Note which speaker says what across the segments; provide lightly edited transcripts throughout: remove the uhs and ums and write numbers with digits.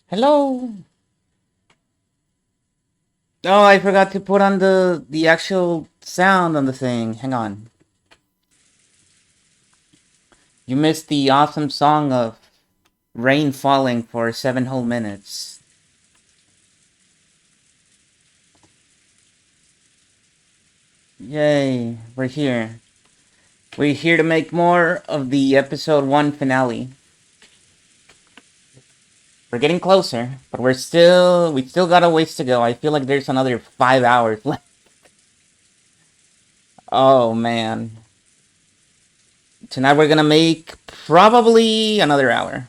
Speaker 1: Hello. Oh, I forgot to put on the actual sound on the thing. Hang on. You missed the awesome song of rain falling for 7 whole minutes. Yay, we're here. We're here to make more of the episode 1 finale. We're getting closer, but we still got a ways to go. I feel like there's another 5 hours left. Oh man. Tonight we're gonna make probably another hour.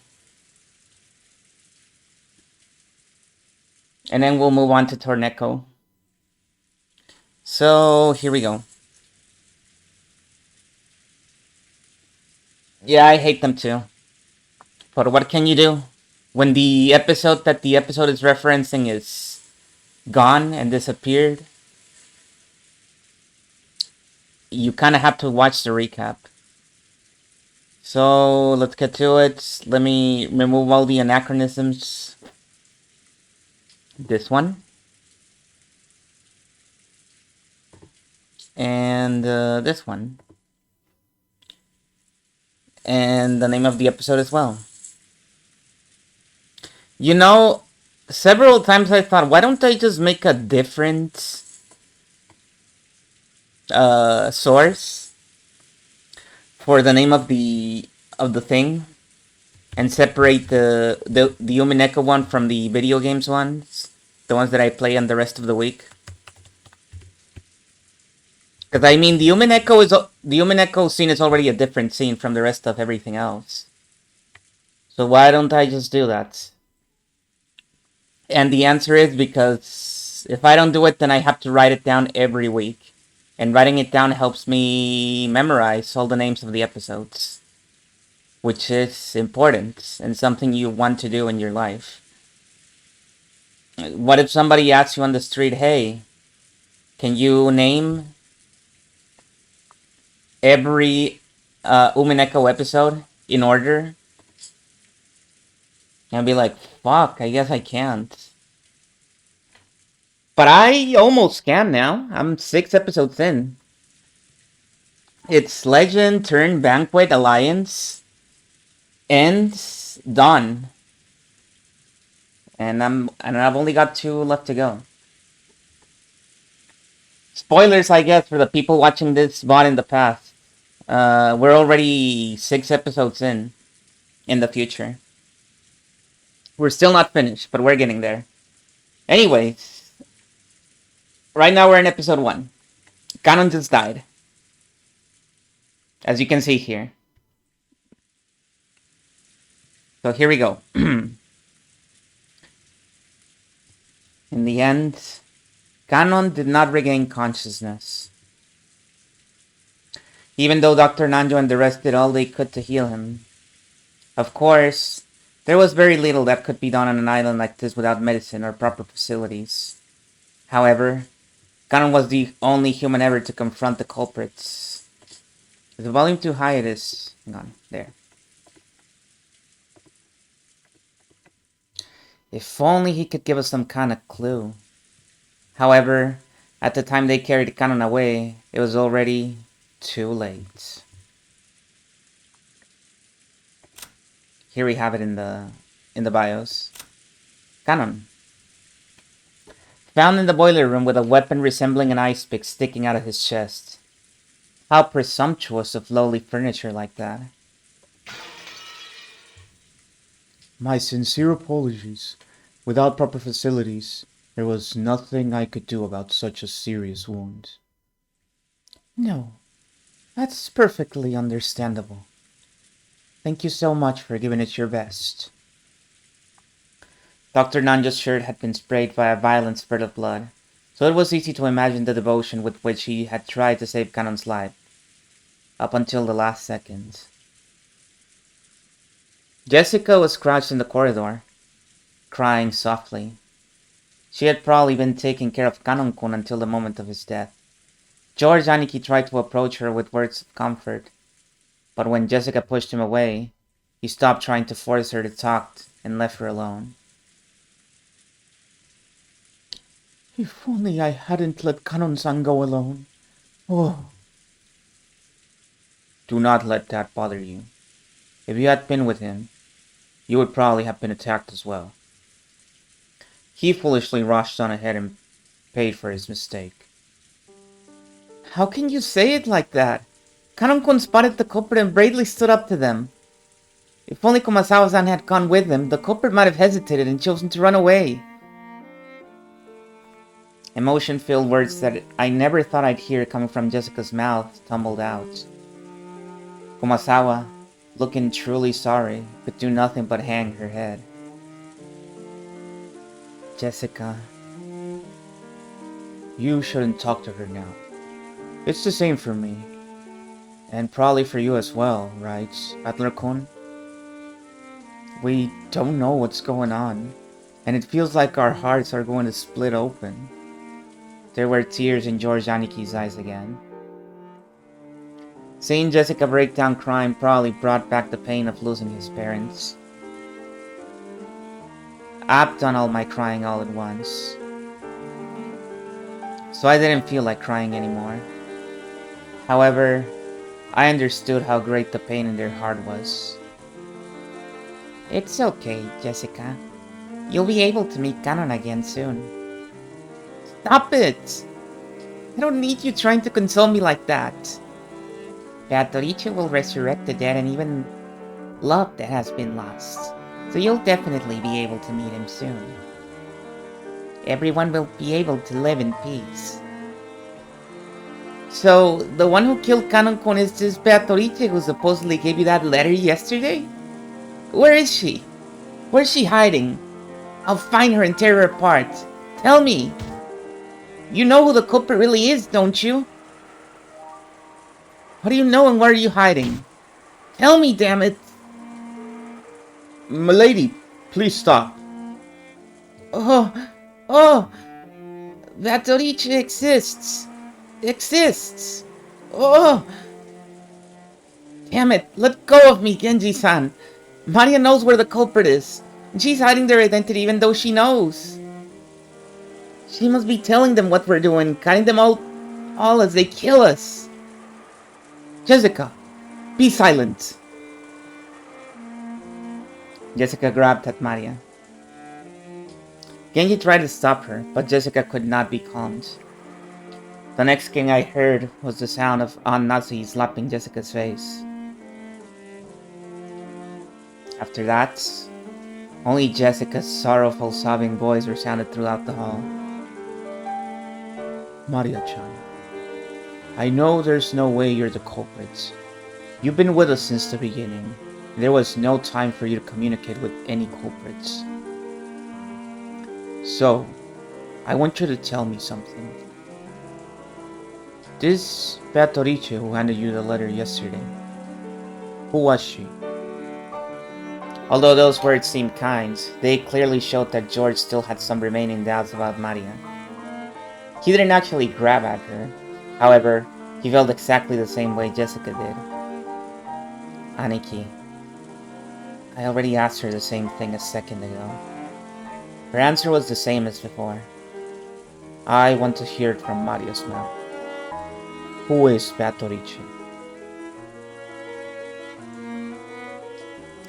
Speaker 1: And then we'll move on to Torneco. So here we go. Yeah, I hate them too. But what can you do? When the episode is referencing is gone and disappeared, you kind of have to watch the recap. So let's get to it. Let me remove all the anachronisms. This one. And this one. And the name of the episode as well. You know, several times I thought, why don't I just make a different source for the name of the thing, and separate the Umineko one from the video games ones, the ones that I play on the rest of the week. Because I mean, the Umineko scene is already a different scene from the rest of everything else. So why don't I just do that? And the answer is because if I don't do it, then I have to write it down every week. And writing it down helps me memorize all the names of the episodes, which is important and something you want to do in your life. What if somebody asks you on the street, hey, can you name every Umineko episode in order? And I'd be like, fuck, I guess I can't. But I almost can now. I'm 6 episodes in. It's Legend, Turn, Banquet, Alliance, and Dawn. And I've only got 2 left to go. Spoilers, I guess, for the people watching this VOD in the past. We're already 6 episodes in the future. We're still not finished, but we're getting there. Anyways, right now we're in episode 1. Ganon just died. As you can see here. So here we go. In the end, Ganon did not regain consciousness. Even though Dr. Nanjo and the rest did all they could to heal him. Of course, there was very little that could be done on an island like this without medicine or proper facilities. However, Ganon was the only human ever to confront the culprits. Is the volume too high? It is. Hang on, there. If only he could give us some kind of clue. However, at the time they carried Ganon away, it was already too late. Here we have it in the bios. Ganon. Found in the boiler room with a weapon resembling an ice pick sticking out of his chest. How presumptuous of lowly furniture like that. My sincere apologies. Without proper facilities, there was nothing I could do about such a serious wound. No, that's perfectly understandable. Thank you so much for giving it your best. Dr. Nanjo's shirt had been sprayed by a violent spurt of blood, so it was easy to imagine the devotion with which he had tried to save Ganon's life, up until the last second. Jessica was crouched in the corridor, crying softly. She had probably been taking care of Ganon-kun until the moment of his death. George Aniki tried to approach her with words of comfort, but when Jessica pushed him away, he stopped trying to force her to talk and left her alone. If only I hadn't let Kanon-san go alone. Oh. Do not let that bother you. If you had been with him, you would probably have been attacked as well. He foolishly rushed on ahead and paid for his mistake. How can you say it like that? Kanon-kun spotted the culprit and bravely stood up to them. If only Kumasawa-san had gone with him, the culprit might have hesitated and chosen to run away. Emotion-filled words that I never thought I'd hear coming from Jessica's mouth tumbled out. Kumasawa, looking truly sorry, could do nothing but hang her head. Jessica, you shouldn't talk to her now. It's the same for me. And probably for you as well, right, Adler-kun? We don't know what's going on, and it feels like our hearts are going to split open. There were tears in George Aniki's eyes again. Seeing Jessica break down crying probably brought back the pain of losing his parents. I've done all my crying all at once, so I didn't feel like crying anymore. However, I understood how great the pain in their heart was. It's okay, Jessica. You'll be able to meet Kanon again soon. Stop it! I don't need you trying to console me like that. Beatrice will resurrect the dead and even love that has been lost. So you'll definitely be able to meet him soon. Everyone will be able to live in peace. So, the one who killed Kanon-kun is this Beatrice who supposedly gave you that letter yesterday? Where is she? Where's she hiding? I'll find her and tear her apart. Tell me! You know who the culprit really is, don't you? What do you know and where are you hiding? Tell me, damn it! Milady, please stop. Oh! Beatrice exists! Oh! Damn it, let go of me, Genji-san! Maria knows where the culprit is. And she's hiding their identity even though she knows. She must be telling them what we're doing, cutting them all as they kill us. Jessica, be silent. Jessica grabbed at Maria. Genji tried to stop her, but Jessica could not be calmed. The next thing I heard was the sound of Aunt Nazi slapping Jessica's face. After that, only Jessica's sorrowful sobbing voice resounded throughout the hall. Maria-chan, I know there's no way you're the culprit. You've been with us since the beginning. There was no time for you to communicate with any culprits. So, I want you to tell me something. This Beatrice who handed you the letter yesterday, who was she? Although those words seemed kind, they clearly showed that George still had some remaining doubts about Maria. He didn't actually grab at her. However, he felt exactly the same way Jessica did. Aniki. I already asked her the same thing a second ago. Her answer was the same as before. I want to hear it from Maria's mouth. Who is Beatrice?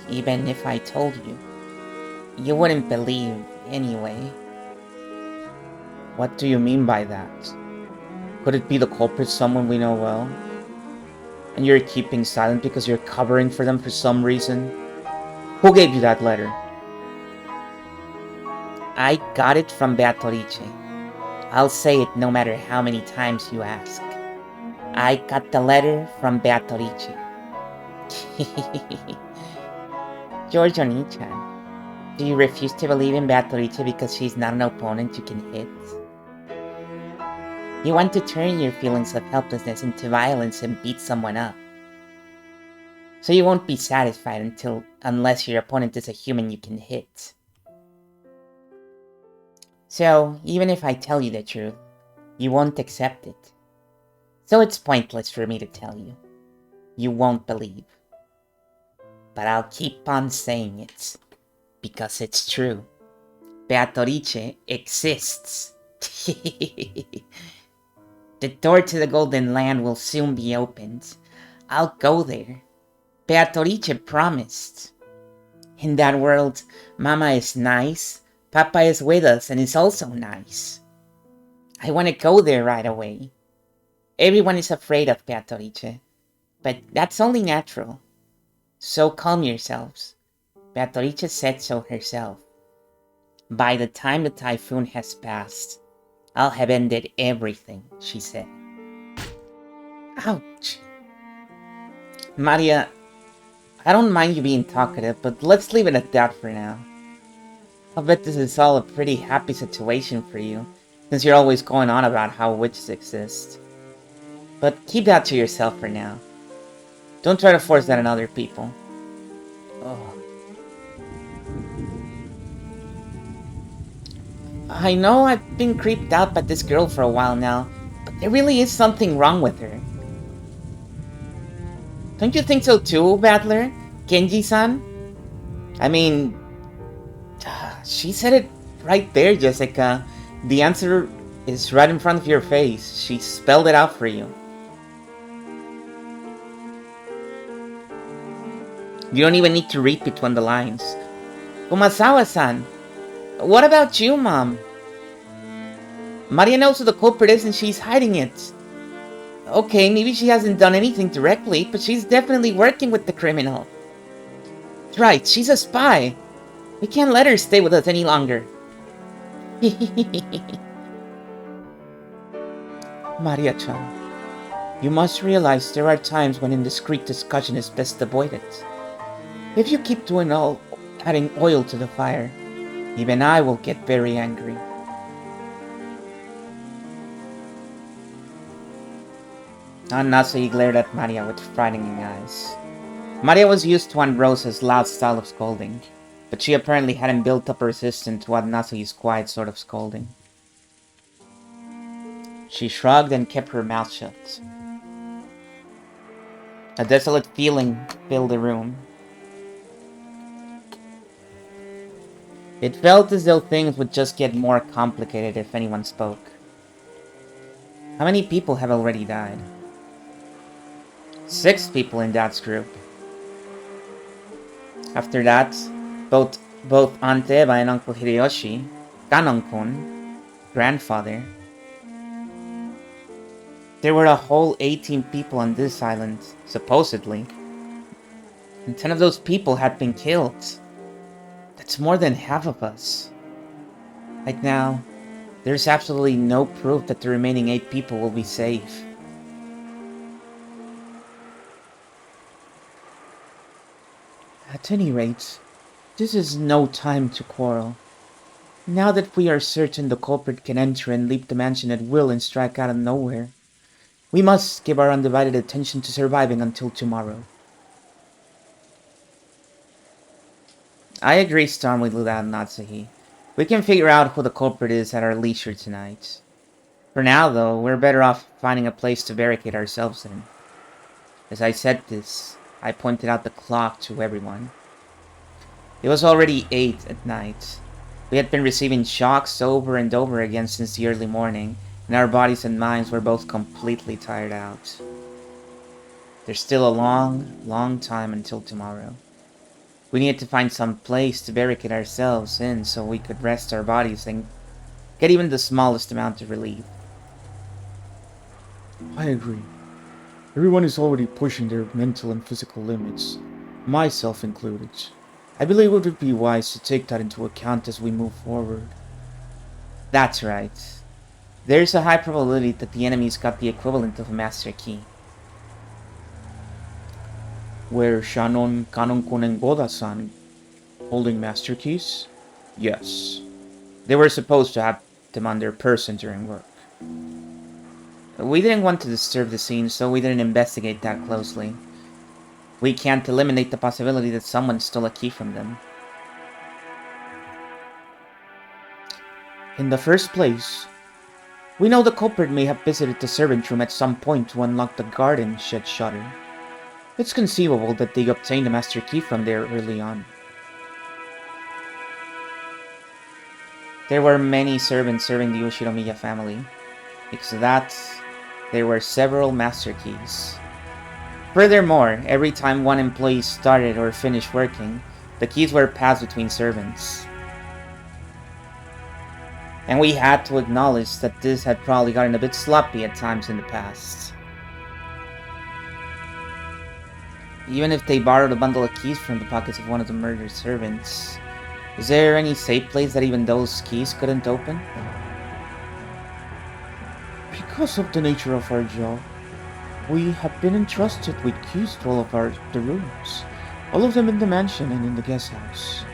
Speaker 1: Even if I told you, you wouldn't believe anyway. What do you mean by that? Could it be the culprit, someone we know well? And you're keeping silent because you're covering for them for some reason? Who gave you that letter? I got it from Beatrice. I'll say it no matter how many times you ask. I got the letter from Beatrice. George Oni-chan, do you refuse to believe in Beatrice because she's not an opponent you can hit? You want to turn your feelings of helplessness into violence and beat someone up. So you won't be satisfied unless your opponent is a human you can hit. So, even if I tell you the truth, you won't accept it. So it's pointless for me to tell you. You won't believe. But I'll keep on saying it, because it's true. Beatrice exists. The door to the Golden Land will soon be opened. I'll go there. Beatrice promised. In that world, Mama is nice, Papa is with us and is also nice. I want to go there right away. Everyone is afraid of Beatrice, but that's only natural. So calm yourselves. Beatrice said so herself. By the time the typhoon has passed, I'll have ended everything, she said. Ouch. Maria, I don't mind you being talkative, but let's leave it at that for now. I'll bet this is all a pretty happy situation for you, since you're always going on about how witches exist. But keep that to yourself for now. Don't try to force that on other people. Oh. I know I've been creeped out by this girl for a while now, but there really is something wrong with her. Don't you think so too, Battler? Kenji-san? I mean, she said it right there, Jessica. The answer is right in front of your face. She spelled it out for you. You don't even need to read between the lines. Kumasawa-san, what about you, Mom? Maria knows who the culprit is and she's hiding it. Okay, maybe she hasn't done anything directly, but she's definitely working with the criminal. Right, she's a spy. We can't let her stay with us any longer. Maria-chan, you must realize there are times when indiscreet discussion is best avoided. If you keep adding oil to the fire, even I will get very angry. Nasui glared at Maria with frightening eyes. Maria was used to Aunt Rosa's loud style of scolding, but she apparently hadn't built up a resistance to Aunt Nasui's quiet sort of scolding. She shrugged and kept her mouth shut. A desolate feeling filled the room. It felt as though things would just get more complicated if anyone spoke. How many people have already died? 6 people in that group. After that, both Aunt Eva and Uncle Hideyoshi, Kanon-kun, grandfather. There were a whole 18 people on this island, supposedly. And 10 of those people had been killed. That's more than half of us. Right now, there's absolutely no proof that the remaining 8 people will be safe. At any rate, this is no time to quarrel. Now that we are certain the culprit can enter and leave the mansion at will and strike out of nowhere, we must give our undivided attention to surviving until tomorrow. I agree strongly with that, Natsuhi. We can figure out who the culprit is at our leisure tonight. For now, though, we're better off finding a place to barricade ourselves in. As I said this, I pointed out the clock to everyone. It was already 8 at night. We had been receiving shocks over and over again since the early morning, and our bodies and minds were both completely tired out. There's still a long, long time until tomorrow. We needed to find some place to barricade ourselves in so we could rest our bodies and get even the smallest amount of relief.
Speaker 2: I agree. Everyone is already pushing their mental and physical limits, myself included. I believe it would be wise to take that into account as we move forward.
Speaker 1: That's right. There's a high probability that the enemy's got the equivalent of a master key.
Speaker 2: Were Shannon, Kanon-kun, and Goda-san holding master keys?
Speaker 1: Yes. They were supposed to have them on their person during work. We didn't want to disturb the scene, so we didn't investigate that closely. We can't eliminate the possibility that someone stole a key from them.
Speaker 2: In the first place, we know the culprit may have visited the servant room at some point to unlock the garden shed shutter. It's conceivable that they obtained a master key from there early on.
Speaker 1: There were many servants serving the Ushinomiya family. Because of that, there were several master keys. Furthermore, every time one employee started or finished working, the keys were passed between servants. And we had to acknowledge that this had probably gotten a bit sloppy at times in the past. Even if they borrowed a bundle of keys from the pockets of one of the murdered servants, is there any safe place that even those keys couldn't open?
Speaker 2: Because of the nature of our job, we have been entrusted with keys to all of the rooms. All of them in the mansion and in the guest house.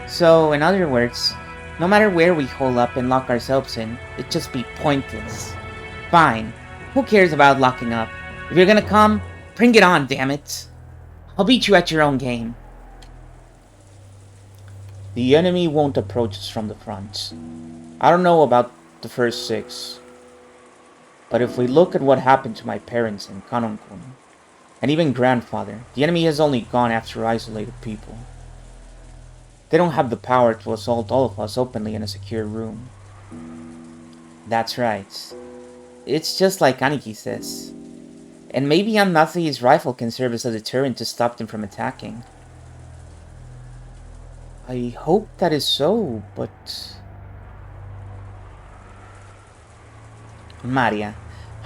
Speaker 1: So, in other words, no matter where we hole up and lock ourselves in, it'd just be pointless. Fine, who cares about locking up? If you're gonna come, bring it on, damn it! I'll beat you at your own game.
Speaker 2: The enemy won't approach us from the front. I don't know about the first 6. But if we look at what happened to my parents and Kanon-kun, and even grandfather, the enemy has only gone after isolated people. They don't have the power to assault all of us openly in a secure room.
Speaker 1: That's right. It's just like Aniki says. And maybe Anathi's rifle can serve as a deterrent to stop them from attacking.
Speaker 2: I hope that is so, but...
Speaker 1: Maria,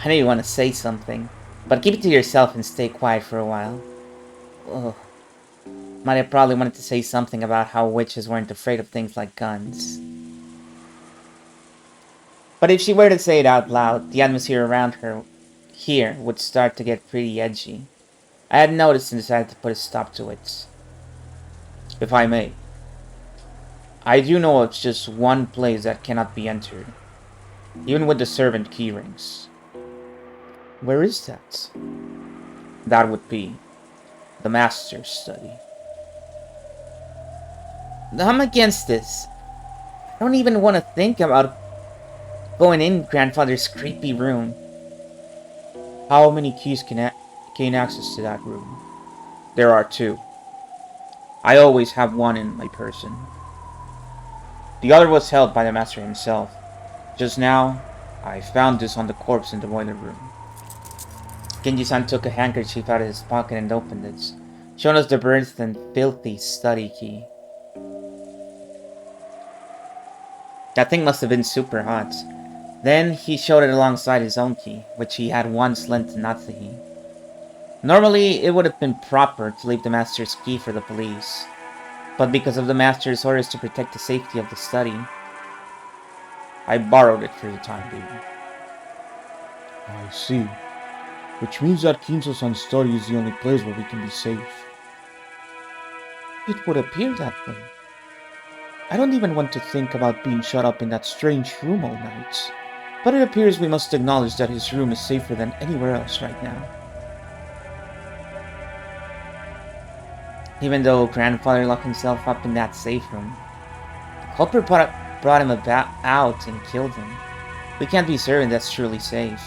Speaker 1: I know you want to say something, but keep it to yourself and stay quiet for a while. Ugh. Maria probably wanted to say something about how witches weren't afraid of things like guns. But if she were to say it out loud, the atmosphere around her here would start to get pretty edgy. I had noticed and decided to put a stop to it.
Speaker 2: If I may, I do know of just one place that cannot be entered, even with the servant key rings.
Speaker 1: Where is that?
Speaker 2: That would be the Master's study.
Speaker 1: I'm against this. I don't even want to think about going in Grandfather's creepy room.
Speaker 2: How many keys can gain access to that room? There are 2. I always have one in my person. The other was held by the Master himself. Just now, I found this on the corpse in the boiler room.
Speaker 1: Genji-san took a handkerchief out of his pocket and opened it, showing us the burnt and filthy study key. That thing must have been super hot. Then he showed it alongside his own key, which he had once lent to Natsuhi. Normally, it would have been proper to leave the Master's key for the police, but because of the Master's orders to protect the safety of the study,
Speaker 2: I borrowed it for the time being. I see. Which means that Kinzo-san's study is the only place where we can be safe.
Speaker 1: It would appear that way.
Speaker 2: I don't even want to think about being shut up in that strange room all night. But it appears we must acknowledge that his room is safer than anywhere else right now.
Speaker 1: Even though Grandfather locked himself up in that safe room, the culprit brought him out and killed him. We can't be certain that's truly safe.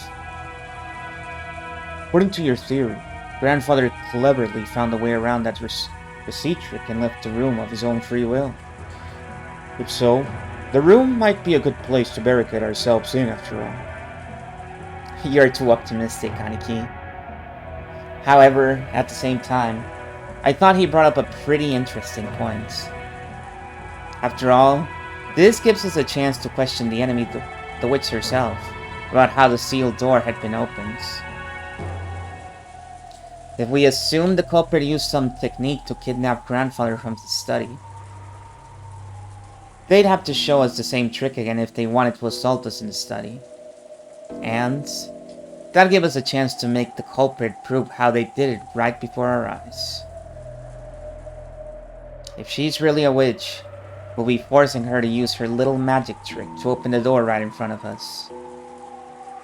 Speaker 2: According to your theory, Grandfather cleverly found a way around that receipt trick and left the room of his own free will. If so, the room might be a good place to barricade ourselves in after all.
Speaker 1: You're too optimistic, Aniki. However, at the same time, I thought he brought up a pretty interesting point. After all, this gives us a chance to question the enemy, the witch herself, about how the sealed door had been opened. If we assume the culprit used some technique to kidnap Grandfather from the study, they'd have to show us the same trick again if they wanted to assault us in the study. And that'd give us a chance to make the culprit prove how they did it right before our eyes. If she's really a witch, we'll be forcing her to use her little magic trick to open the door right in front of us.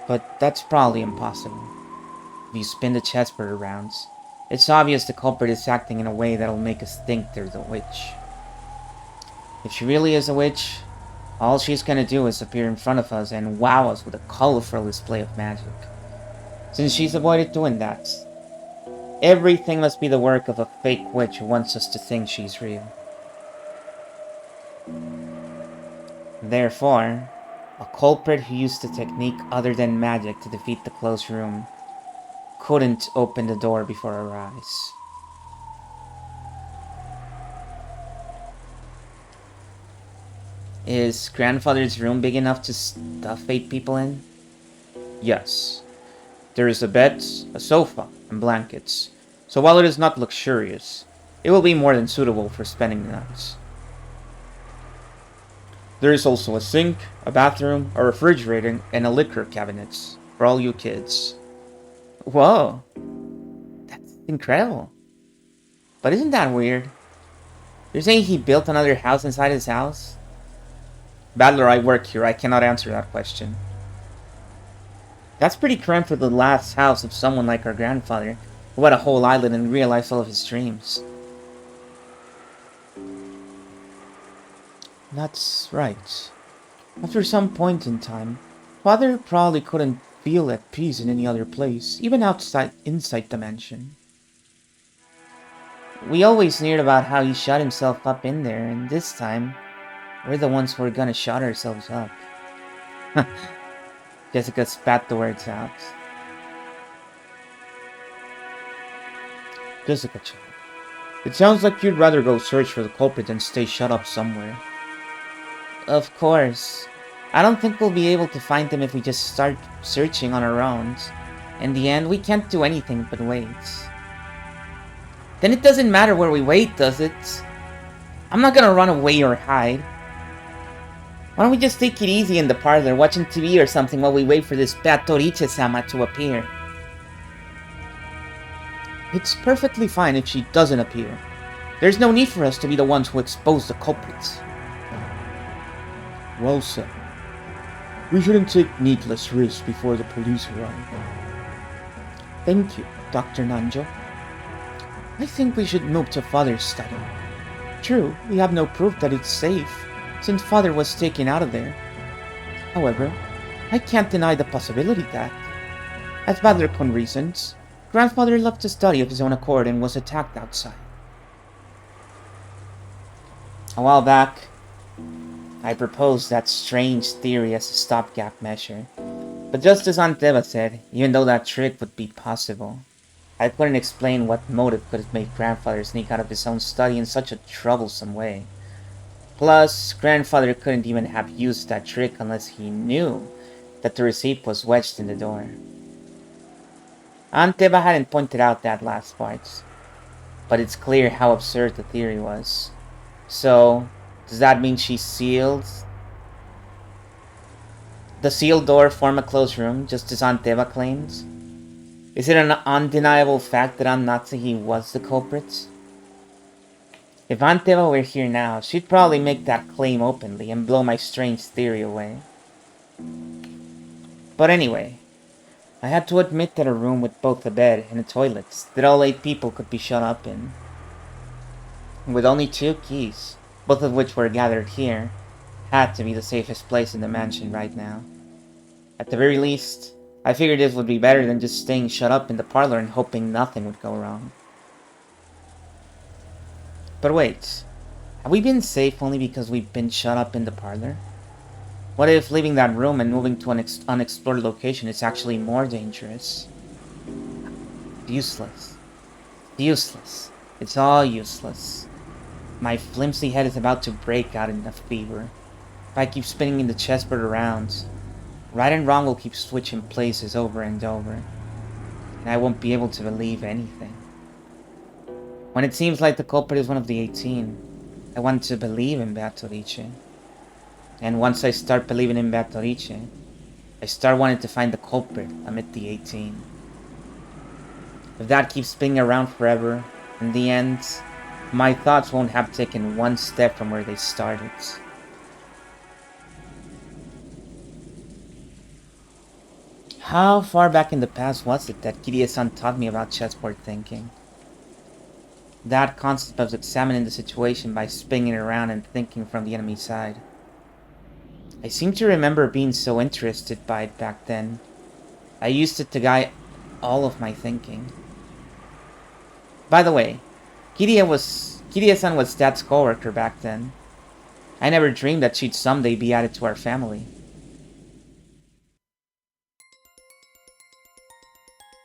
Speaker 1: But that's probably impossible. If you spin the chessboard around, it's obvious the culprit is acting in a way that'll make us think they're the witch. If she really is a witch, all she's gonna do is appear in front of us and wow us with a colorful display of magic. Since she's avoided doing that, everything must be the work of a fake witch who wants us to think she's real.
Speaker 2: Therefore, a culprit who used a technique other than magic to defeat the closed room couldn't open the door before our eyes. Is grandfather's room big enough to stuff 8 people in? Yes. There is a bed, a sofa, and blankets, so while it is not luxurious, it will be more than suitable for spending the night. There is also a sink, a bathroom, a refrigerator, and a liquor cabinet for all you kids. Whoa, that's incredible. But isn't that weird? You're saying he built another house inside his house? Battler, I work here. I cannot answer that question. That's pretty cramped for the last house of someone like our grandfather, who had a whole island and realized all of his dreams. That's right. After some point in time, Father probably couldn't feel at peace in any other place, even inside the mansion. We always heard about how he shut himself up in there, and this time, we're the ones who are gonna shut ourselves up. Jessica spat the words out. Jessica-chan, it sounds like you'd rather go search for the culprit than stay shut up somewhere. Of course. I don't think we'll be able to find him if we just start searching on our own. In the end, we can't do anything but wait. Then it doesn't matter where we wait, does it? I'm not gonna run away or hide. Why don't we just take it easy in the parlor, watching TV or something while we wait for this Patoriche-sama to appear? It's perfectly fine if she doesn't appear. There's no need for us to be the ones who expose the culprits. Well said. We shouldn't take needless risks before the police arrive. Thank you, Dr. Nanjo. I think we should move to Father's study. True, we have no proof that it's safe, since Father was taken out of there. However, I can't deny the possibility that, as Badler-kun reasons, Grandfather left the study of his own accord and was attacked outside. A while back, I proposed that strange theory as a stopgap measure, but just as Aunt Eva said, even though that trick would be possible, I couldn't explain what motive could have made Grandfather sneak out of his own study in such a troublesome way. Plus, Grandfather couldn't even have used that trick unless he knew that the receipt was wedged in the door. Aunt Eva hadn't pointed out that last part, but it's clear how absurd the theory was. So, does that mean she sealed the sealed door form a closed room, just as Aunt Eva claims? Is it an undeniable fact that Aunt Natsuki was the culprit? If Aunt Eva were here now, she'd probably make that claim openly and blow my strange theory away. But anyway, I had to admit that a room with both a bed and a toilet that all 8 people could be shut up in, with only 2 keys, both of which were gathered here, had to be the safest place in the mansion right now. At the very least, I figured this would be better than just staying shut up in the parlor and hoping nothing would go wrong. But wait, have we been safe only because we've been shut up in the parlor? What if leaving that room and moving to an unexplored location is actually more dangerous? Useless. Useless. It's all useless. My flimsy head is about to break out in a fever. If I keep spinning in the chessboard around, right and wrong will keep switching places over and over, and I won't be able to believe anything. When it seems like the culprit is one of the 18, I want to believe in Beatrice. And once I start believing in Beatrice, I start wanting to find the culprit amid the 18. If that keeps spinning around forever, in the end, my thoughts won't have taken one step from where they started. How far back in the past was it that Kirie-san taught me about chessboard thinking? That concept of examining the situation by spinning around and thinking from the enemy side. I seem to remember being so interested by it back then. I used it to guide all of my thinking. By the way, Kirie-san was Dad's co-worker back then. I never dreamed that she'd someday be added to our family.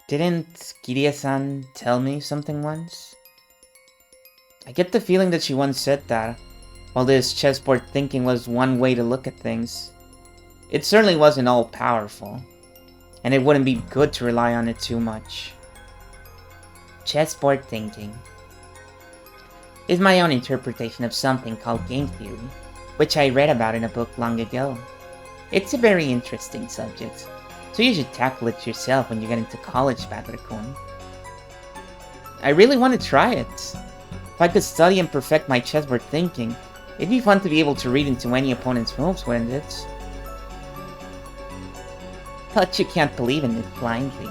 Speaker 2: Didn't Kirie-san tell me something once? I get the feeling that she once said that, while this chessboard thinking was one way to look at things, it certainly wasn't all-powerful, and it wouldn't be good to rely on it too much. Chessboard thinking is my own interpretation of something called game theory, which I read about in a book long ago. It's a very interesting subject, so you should tackle it yourself when you get into college, Padre-kun. I really want to try it. If I could study and perfect my chessboard thinking, it'd be fun to be able to read into any opponent's moves, wouldn't it? But you can't believe in it blindly.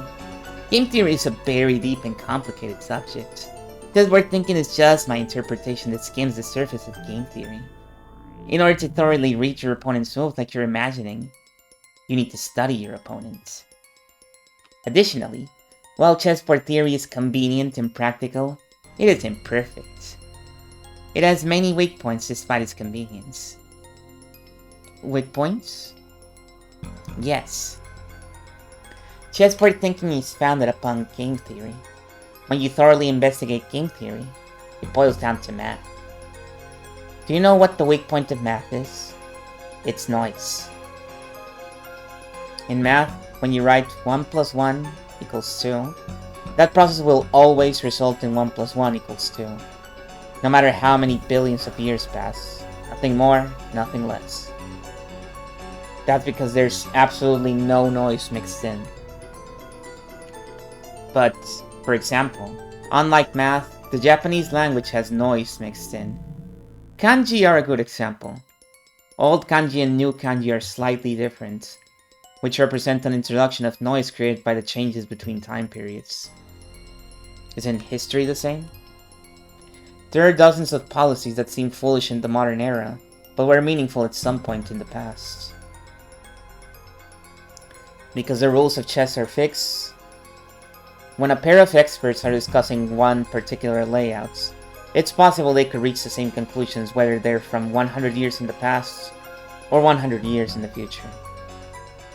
Speaker 2: Game theory is a very deep and complicated subject. Chessboard thinking is just my interpretation that skims the surface of game theory. In order to thoroughly read your opponent's moves like you're imagining, you need to study your opponent. Additionally, while chessboard theory is convenient and practical, it is imperfect. It has many weak points despite its convenience. Weak points? Yes. Chessboard thinking is founded upon game theory. When you thoroughly investigate game theory, it boils down to math. Do you know what the weak point of math is? It's noise. In math, when you write 1 plus 1 equals 2, that process will always result in 1 plus 1 equals 2. No matter how many billions of years pass. Nothing more, nothing less. That's because there's absolutely no noise mixed in. But, for example, unlike math, the Japanese language has noise mixed in. Kanji are a good example. Old kanji and new kanji are slightly different, which represent an introduction of noise created by the changes between time periods. Isn't history the same? There are dozens of policies that seem foolish in the modern era, but were meaningful at some point in the past. Because the rules of chess are fixed, when a pair of experts are discussing one particular layout, it's possible they could reach the same conclusions whether they're from 100 years in the past or 100 years in the future.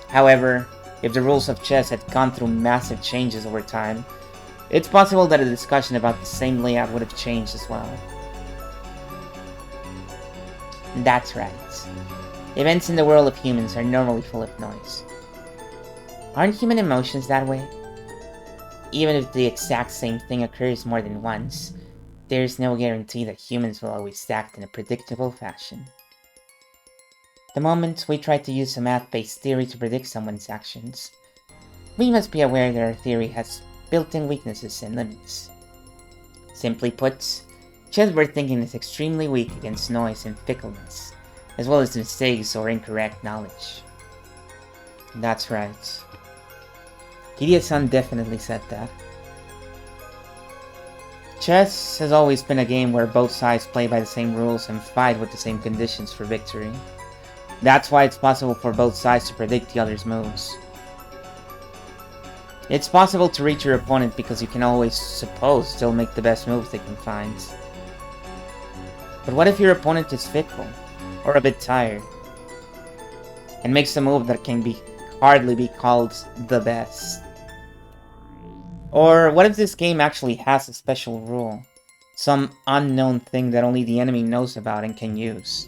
Speaker 2: However, if the rules of chess had gone through massive changes over time, it's possible that a discussion about the same layout would have changed as well. That's right. Events in the world of humans are normally full of noise. Aren't human emotions that way? Even if the exact same thing occurs more than once, there's no guarantee that humans will always act in a predictable fashion. The moment we try to use a math-based theory to predict someone's actions, we must be aware that our theory has built-in weaknesses and limits. Simply put, chessboard thinking is extremely weak against noise and fickleness, as well as mistakes or incorrect knowledge. That's right. Kirie-san definitely said that. Chess has always been a game where both sides play by the same rules and fight with the same conditions for victory. That's why it's possible for both sides to predict the other's moves. It's possible to reach your opponent because you can always suppose they'll make the best moves they can find. But what if your opponent is fickle, or a bit tired, and makes a move that can hardly be called the best? Or what if this game actually has a special rule? Some unknown thing that only the enemy knows about and can use?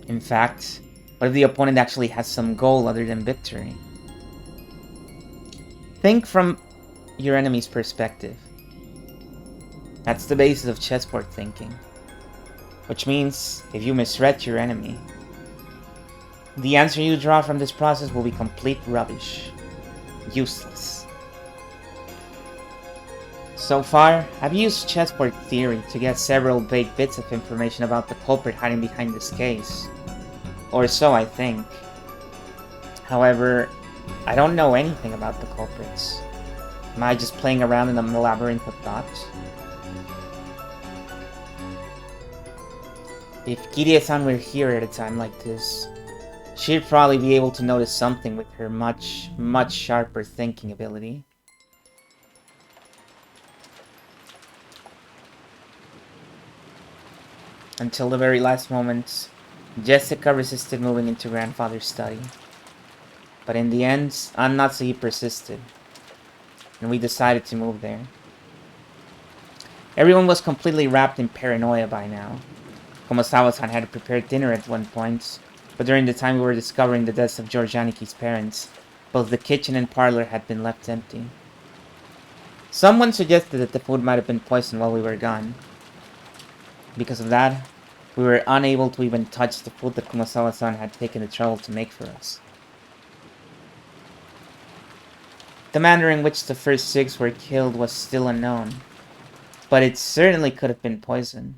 Speaker 2: In fact, what if the opponent actually has some goal other than victory? Think from your enemy's perspective. That's the basis of chessboard thinking. Which means, if you misread your enemy, the answer you draw from this process will be complete rubbish. Useless. So far, I've used chessboard theory to get several vague bits of information about the culprit hiding behind this case. Or so I think. However, I don't know anything about the culprits. Am I just playing around in a labyrinth of thoughts? If Kirie-san were here at a time like this, she'd probably be able to notice something with her much, much sharper thinking ability. Until the very last moment, Jessica resisted moving into grandfather's study. But in the end, Natsuhi persisted, and we decided to move there. Everyone was completely wrapped in paranoia by now. Komasawa-san had prepared dinner at one point, but during the time we were discovering the deaths of George Aniki's parents, both the kitchen and parlor had been left empty. Someone suggested that the food might have been poisoned while we were gone. Because of that, we were unable to even touch the food that Kumasawa-san had taken the trouble to make for us. The manner in which the first 6 were killed was still unknown, but it certainly could have been poison.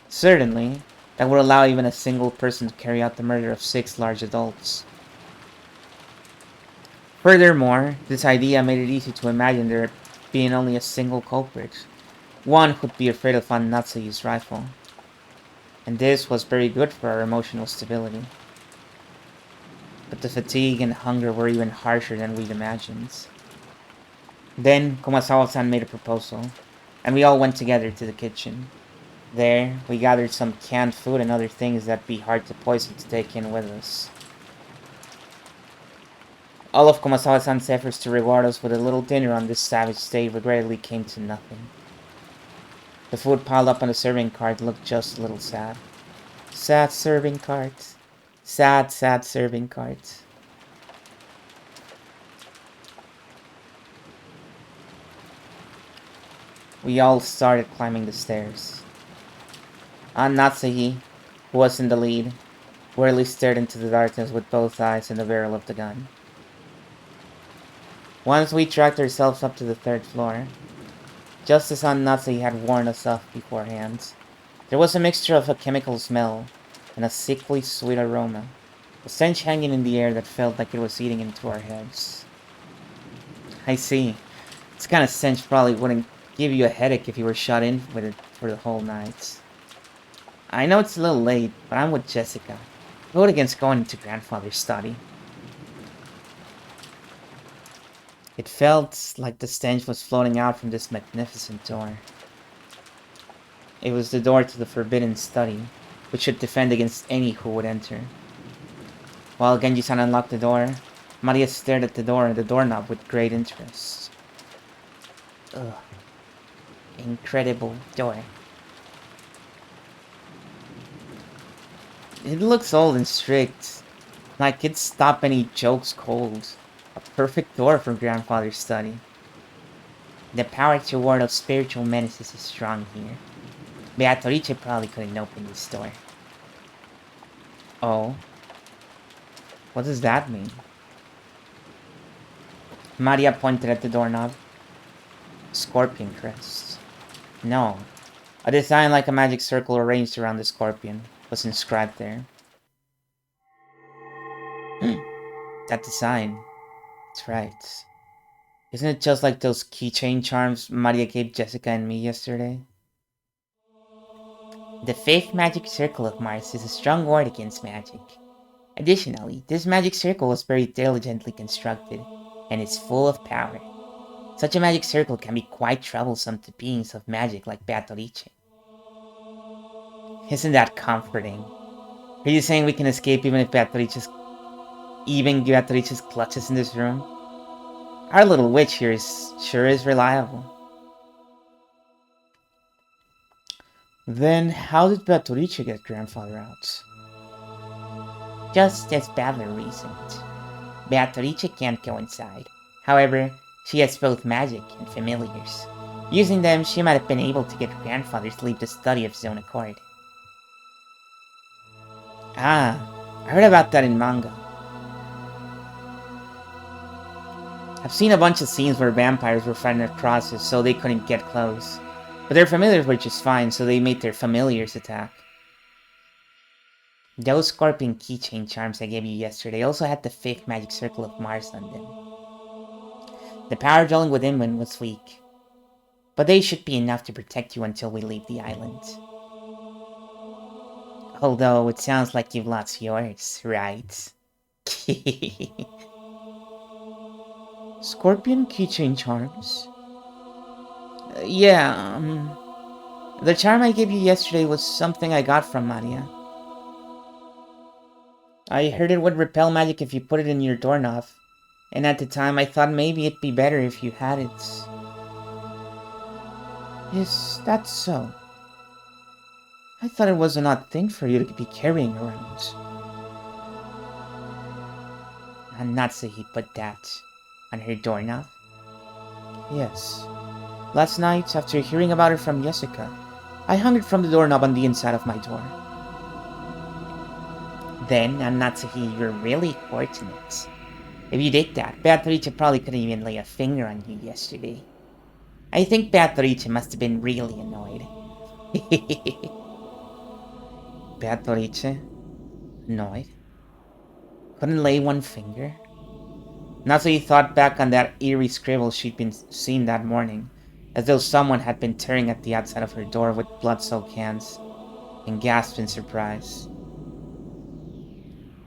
Speaker 2: Certainly, that would allow even a single person to carry out the murder of 6 large adults. Furthermore, this idea made it easy to imagine there being only a single culprit, one who'd be afraid of Natsuhi's rifle. And this was very good for our emotional stability. But the fatigue and hunger were even harsher than we'd imagined. Then, Komasawa-san made a proposal, and we all went together to the kitchen. There, we gathered some canned food and other things that'd be hard to poison to take in with us. All of Komasawa-san's efforts to reward us with a little dinner on this savage day regrettably came to nothing. The food piled up on the serving cart looked just a little sad. Sad serving cart. Sad, sad serving cart. We all started climbing the stairs. Natsuhi, who was in the lead, wearily stared into the darkness with both eyes in the barrel of the gun. Once we tracked ourselves up to the 3rd floor, just as Natsuhi had warned us off beforehand, there was a mixture of a chemical smell and a sickly sweet aroma, a stench hanging in the air that felt like it was eating into our heads. I see. This kind of stench probably wouldn't give you a headache if you were shut in with it for the whole night. I know it's a little late, but I'm with Jessica. Vote against going into grandfather's study. It felt like the stench was floating out from this magnificent door. It was the door to the forbidden study, which should defend against any who would enter. While Genji-san unlocked the door, Maria stared at the door and the doorknob with great interest. Ugh. Incredible door. It looks old and strict, like it'd stop any jokes cold. A perfect door for grandfather's study. The power to ward off spiritual menaces is strong here. Beatrice probably couldn't open this door. Oh? What does that mean? Maria pointed at the doorknob. Scorpion crest. No. A design like a magic circle arranged around the scorpion was inscribed there. That design. That's right. Isn't it just like those keychain charms Maria gave Jessica and me yesterday? The 5th magic circle of Mars is a strong ward against magic. Additionally, this magic circle was very diligently constructed, and is full of power. Such a magic circle can be quite troublesome to beings of magic like Beatrice. Isn't that comforting? Are you saying we can escape even if Beatrice's clutches in this room? Our little witch here sure is reliable. Then how did Beatrice get grandfather out? Just as Badler reasoned. Beatrice can't go inside. However, she has both magic and familiars. Using them, she might have been able to get grandfather to leave the study of his own accord. Ah, I heard about that in manga. I've seen a bunch of scenes where vampires were fighting their crosses so they couldn't get close. But their familiars were just fine, so they made their familiars attack. Those scorpion keychain charms I gave you yesterday also had the 5th magic circle of Mars on them. The power dwelling within them was weak, but they should be enough to protect you until we leave the island. Although it sounds like you've lost yours, right? Scorpion keychain charms? Yeah, the charm I gave you yesterday was something I got from Maria. I heard it would repel magic if you put it in your doorknob. And at the time I thought maybe it'd be better if you had it. Is that so? I thought it was an odd thing for you to be carrying around. And Natsuhi put that on her doorknob? Yes. Last night, after hearing about it from Jessica, I hung it from the doorknob on the inside of my door. Then, Natsuhi, you're really fortunate. If you did that, Beatrice probably couldn't even lay a finger on you yesterday. I think Beatrice must have been really annoyed. Beatrice? Annoyed? Couldn't lay one finger? Natsuhi thought back on that eerie scribble she'd been seeing that morning, as though someone had been tearing at the outside of her door with blood-soaked hands, and gasped in surprise.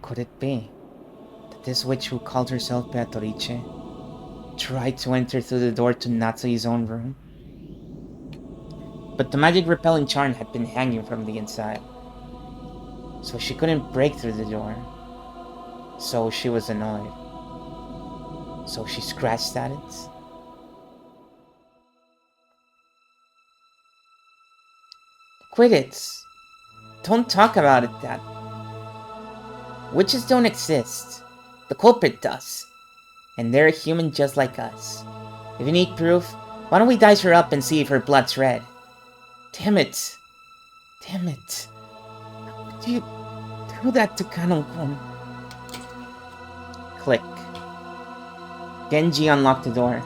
Speaker 2: Could it be that this witch who called herself Beatrice tried to enter through the door to Natsuhi's own room? But the magic repelling charm had been hanging from the inside, so she couldn't break through the door. So she was annoyed. So she scratched at it. Quit it. Don't talk about it that. Witches don't exist. The culprit does. And they're a human just like us. If you need proof, why don't we dice her up and see if her blood's red? Damn it. Damn it. How could you do that to Kanon-kun? Click. Genji unlocked the door.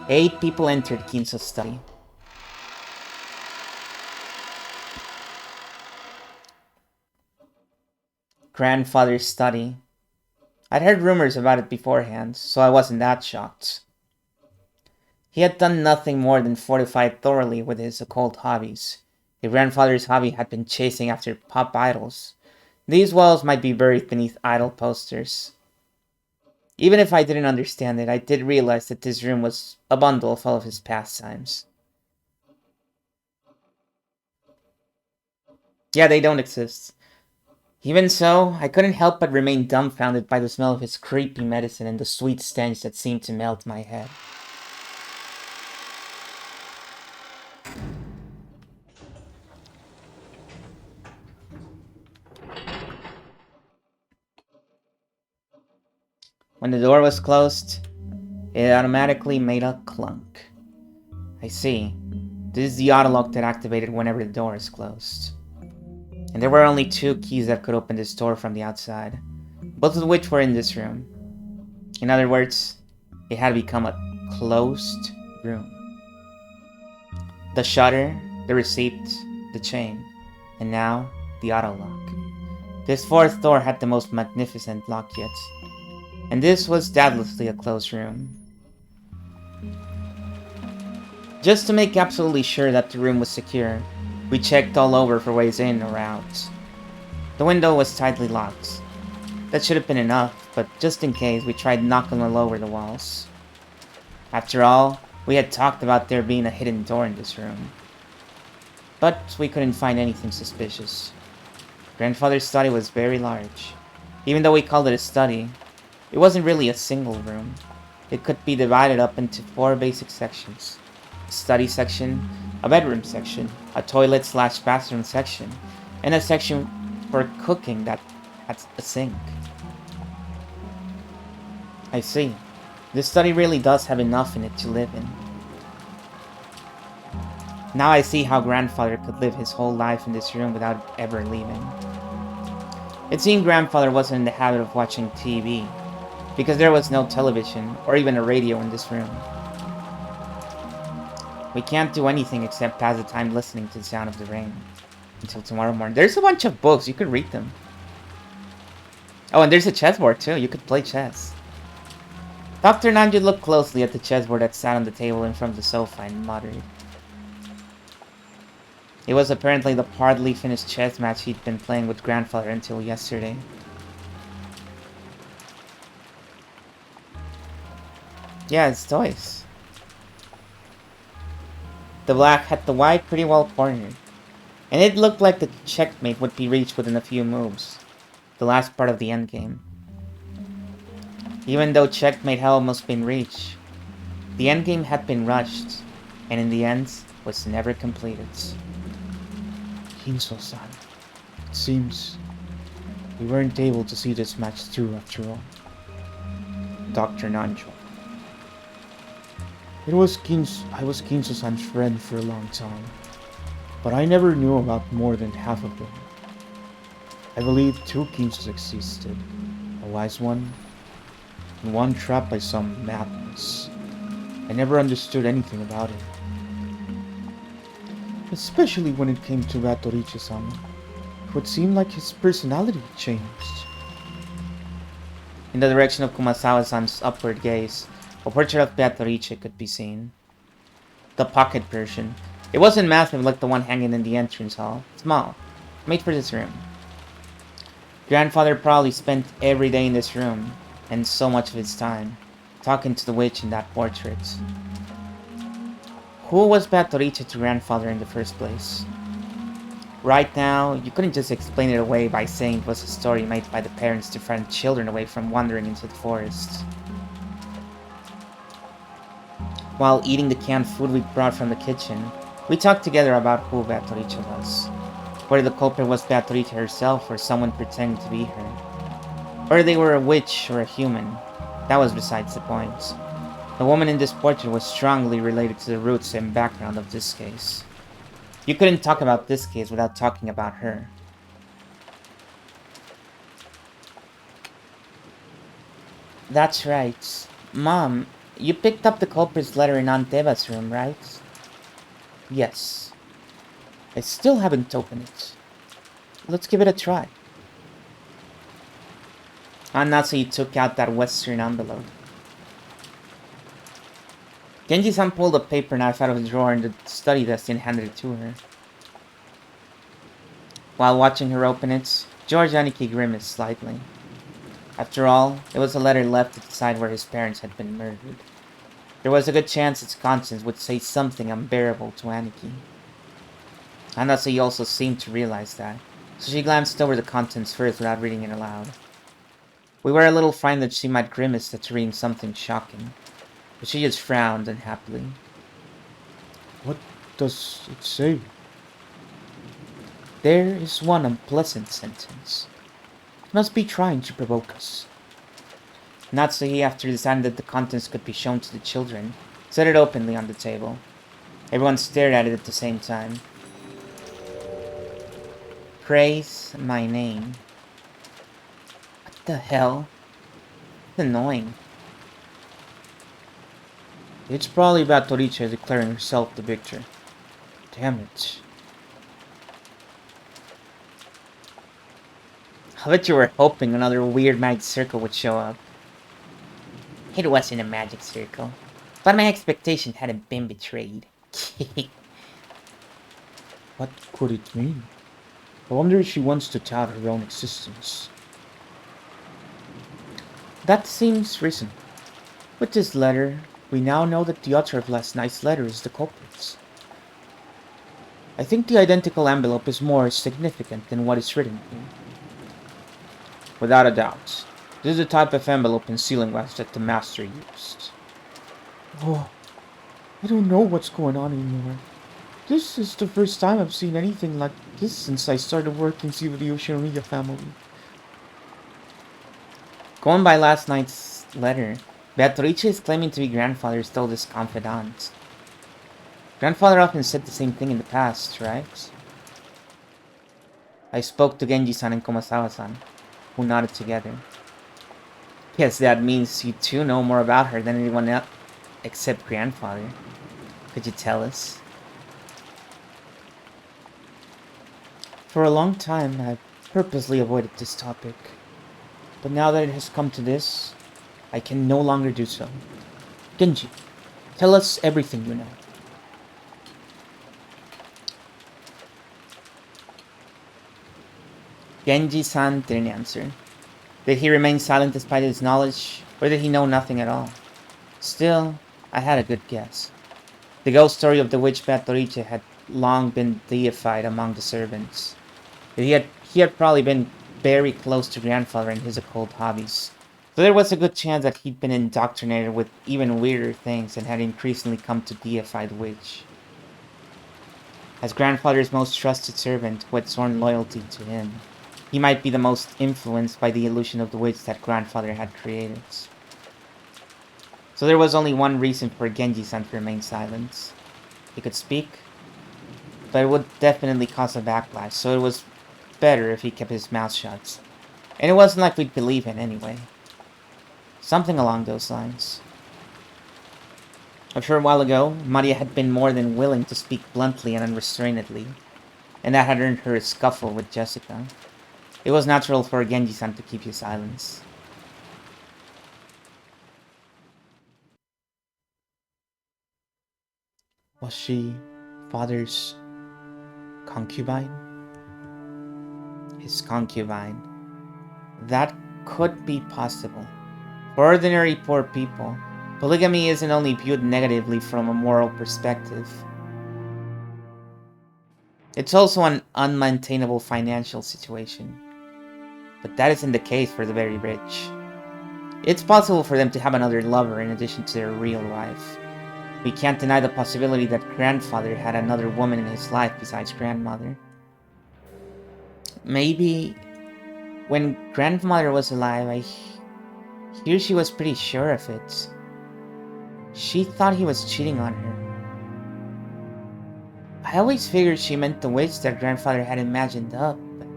Speaker 2: 8 people entered Kinso's study. Grandfather's study. I'd heard rumors about it beforehand, so I wasn't that shocked. He had done nothing more than fortify it thoroughly with his occult hobbies. His grandfather's hobby had been chasing after pop idols. These walls might be buried beneath idol posters. Even if I didn't understand it, I did realize that this room was a bundle full of his pastimes. Yeah, they don't exist. Even so, I couldn't help but remain dumbfounded by the smell of his creepy medicine and the sweet stench that seemed to melt my head. When the door was closed, it automatically made a clunk. I see. This is the auto lock that activated whenever the door is closed. And there were only 2 keys that could open this door from the outside, both of which were in this room. In other words, it had become a closed room. The shutter, the receipt, the chain, and now the auto lock. This 4th door had the most magnificent lock yet, and this was doubtlessly a closed room. Just to make absolutely sure that the room was secure, we checked all over for ways in or out. The window was tightly locked. That should have been enough, but just in case, we tried knocking all over the walls. After all, we had talked about there being a hidden door in this room. But we couldn't find anything suspicious. Grandfather's study was very large. Even though we called it a study, it wasn't really a single room. It could be divided up into 4 basic sections. A study section, a bedroom section, a toilet/bathroom section, and a section for cooking that had a sink. I see. This study really does have enough in it to live in. Now I see how grandfather could live his whole life in this room without ever leaving. It seemed grandfather wasn't in the habit of watching TV, because there was no television or even a radio in this room. We can't do anything except pass the time listening to the sound of the rain until tomorrow morning. There's a bunch of books, you could read them. Oh, and there's a chessboard too, you could play chess. Dr. Nanju looked closely at the chessboard that sat on the table in front of the sofa and muttered. It was apparently the partly finished chess match he'd been playing with grandfather until yesterday. Yeah, it's toys. The black had the white pretty well cornered, and it looked like the checkmate would be reached within a few moves.
Speaker 1: the last part of the endgame. Even though checkmate had almost been reached, the endgame had been rushed, and in the end was never completed.
Speaker 2: Kinso-san, it seems we weren't able to see this match through after all. Dr. Nanjo. I was Kinso-san's friend for a long time, but I never knew about more than half of them. I believed two Kinsos existed, a wise one, and one trapped by some madness. I never understood anything about it. Especially when it came to Batoriche-san. It would seem like his personality changed.
Speaker 1: In the direction of Kumasawa-san's upward gaze, a portrait of Beatrice could be seen. The pocket version. It wasn't massive like the one hanging in the entrance hall. Small. Made for this room. Grandfather probably spent every day in this room, and so much of his time, talking to the witch in that portrait. Who was Beatrice to grandfather in the first place? Right now, you couldn't just explain it away by saying it was a story made by the parents to frighten children away from wandering into the forest. While eating the canned food we brought from the kitchen, we talked together about who Beatrice was. Whether the culprit was Beatrice herself or someone pretending to be her. Whether they were a witch or a human, that was besides the point. The woman in this portrait was strongly related to the roots and background of this case. You couldn't talk about this case without talking about her. That's right. Mom, you picked up the culprit's letter in Aunt Eva's room, right? Yes. I still haven't opened it. Let's give it a try. Aunt Natsuki took out that western envelope. Genji-san pulled a paper knife out of the drawer in the study desk and handed it to her. While watching her open it, George Aniki grimaced slightly. After all, it was a letter left to decide where his parents had been murdered. There was a good chance its contents would say something unbearable to Aniki. Anase also seemed to realize that, so she glanced over the contents first without reading it aloud. We were a little frightened that she might grimace at reading something shocking, but she just frowned unhappily.
Speaker 2: What does it say?
Speaker 1: There is one unpleasant sentence. It must be trying to provoke us. Natsuki, after deciding that the contents could be shown to the children, set it openly on the table. Everyone stared at it at the same time. Praise my name. What the hell? It's annoying.
Speaker 2: It's probably about Toricha declaring herself the victor. Damn it.
Speaker 1: I bet you were hoping another weird magic circle would show up. It wasn't a magic circle, but my expectation hadn't been betrayed.
Speaker 2: What could it mean? I wonder if she wants to tout her own existence.
Speaker 1: That seems reasonable. With this letter, we now know that the author of last night's letter is the culprit.
Speaker 2: I think the identical envelope is more significant than what is written here. Without a doubt, this is the type of envelope and sealing wax that the master used. Oh, I don't know what's going on anymore. This is the first time I've seen anything like this since I started working with the Yoshinoya family.
Speaker 1: Going by last night's letter, Beatrice is claiming to be grandfather's oldest confidant. Grandfather often said the same thing in the past, right? I spoke to Genji-san and Komasawa-san, who nodded together. Guess that means you two know more about her than anyone else except grandfather. Could you tell us?
Speaker 2: For a long time, I've purposely avoided this topic. But now that it has come to this, I can no longer do so. Genji, tell us everything you know.
Speaker 1: Genji-san didn't answer. Did he remain silent despite his knowledge, or did he know nothing at all? Still, I had a good guess. The ghost story of the witch Beatrice had long been deified among the servants. He had probably been
Speaker 2: very close to grandfather and his occult hobbies. So there was a good chance that he'd been indoctrinated with even weirder things and had increasingly come to deify the witch. As grandfather's most trusted servant who had sworn loyalty to him, he might be the most influenced by the illusion of the witch that grandfather had created. So there was only one reason for Genji-san to remain silent. He could speak, but it would definitely cause a backlash, so it was better if he kept his mouth shut. And it wasn't like we'd believe him anyway. Something along those lines. A short while ago, Maria had been more than willing to speak bluntly and unrestrainedly, and that had earned her a scuffle with Jessica. It was natural for Genji-san to keep his silence. Was she father's concubine? His concubine. That could be possible. For ordinary poor people, polygamy isn't only viewed negatively from a moral perspective. It's also an unmaintainable financial situation. But that isn't the case for the very rich. It's possible for them to have another lover in addition to their real wife. We can't deny the possibility that grandfather had another woman in his life besides grandmother. Maybe when grandmother was alive, I hear she was pretty sure of it. She thought he was cheating on her. I always figured she meant the witch that grandfather had imagined up, but...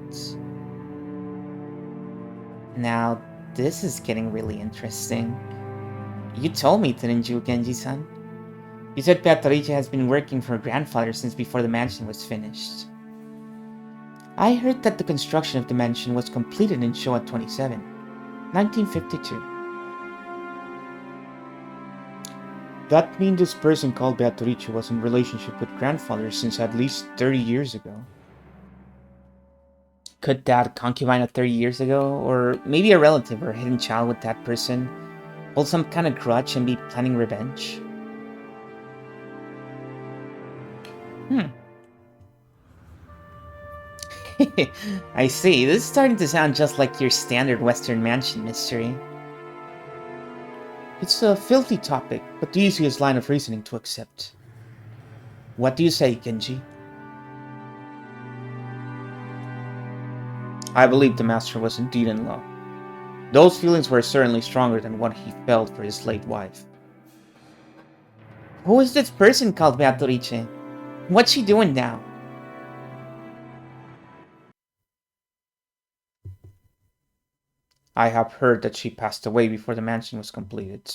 Speaker 2: Now, this is getting really interesting. You told me, didn't you, Genji-san? You said Beatrice has been working for her grandfather since before the mansion was finished. I heard that the construction of the mansion was completed in Showa 27, 1952. That means this person called Beatrice was in relationship with grandfather since at least 30 years ago. Could that concubine of 30 years ago, or maybe a relative or a hidden child with that person, hold some kind of grudge and be planning revenge? I see. This is starting to sound just like your standard Western mansion mystery. It's a filthy topic, but the easiest line of reasoning to accept. What do you say, Genji? I believe the master was indeed in love. Those feelings were certainly stronger than what he felt for his late wife. Who is this person called Beatrice? What's she doing now? I have heard that she passed away before the mansion was completed.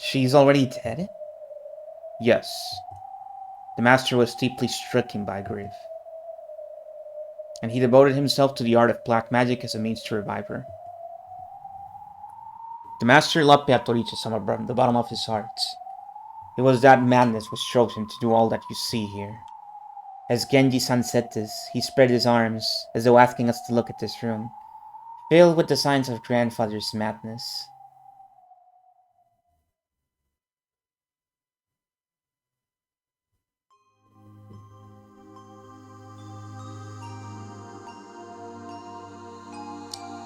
Speaker 2: She's already dead? Yes. The master was deeply stricken by grief, and he devoted himself to the art of black magic as a means to revive her. The master loved Beatrice from the bottom of his heart. It was that madness which drove him to do all that you see here. As Genji-san said this, he spread his arms, as though asking us to look at this room, filled with the signs of grandfather's madness.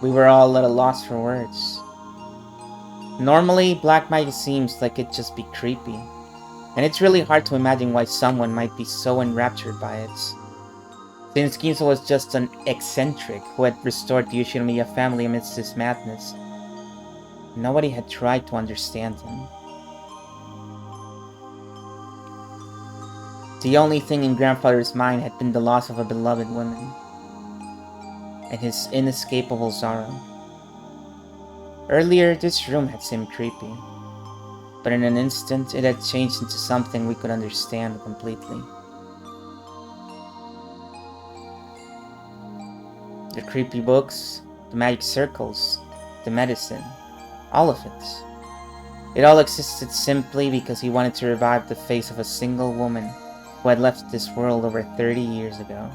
Speaker 2: We were all at a loss for words. Normally, black magic seems like it'd just be creepy, and it's really hard to imagine why someone might be so enraptured by it. Since Ginzo was just an eccentric who had restored the Ushinomiya family amidst his madness, nobody had tried to understand him. The only thing in grandfather's mind had been the loss of a beloved woman, and his inescapable sorrow. Earlier, this room had seemed creepy, but in an instant it had changed into something we could understand completely. The creepy books, the magic circles, the medicine, all of it. It all existed simply because he wanted to revive the face of a single woman who had left this world over 30 years ago.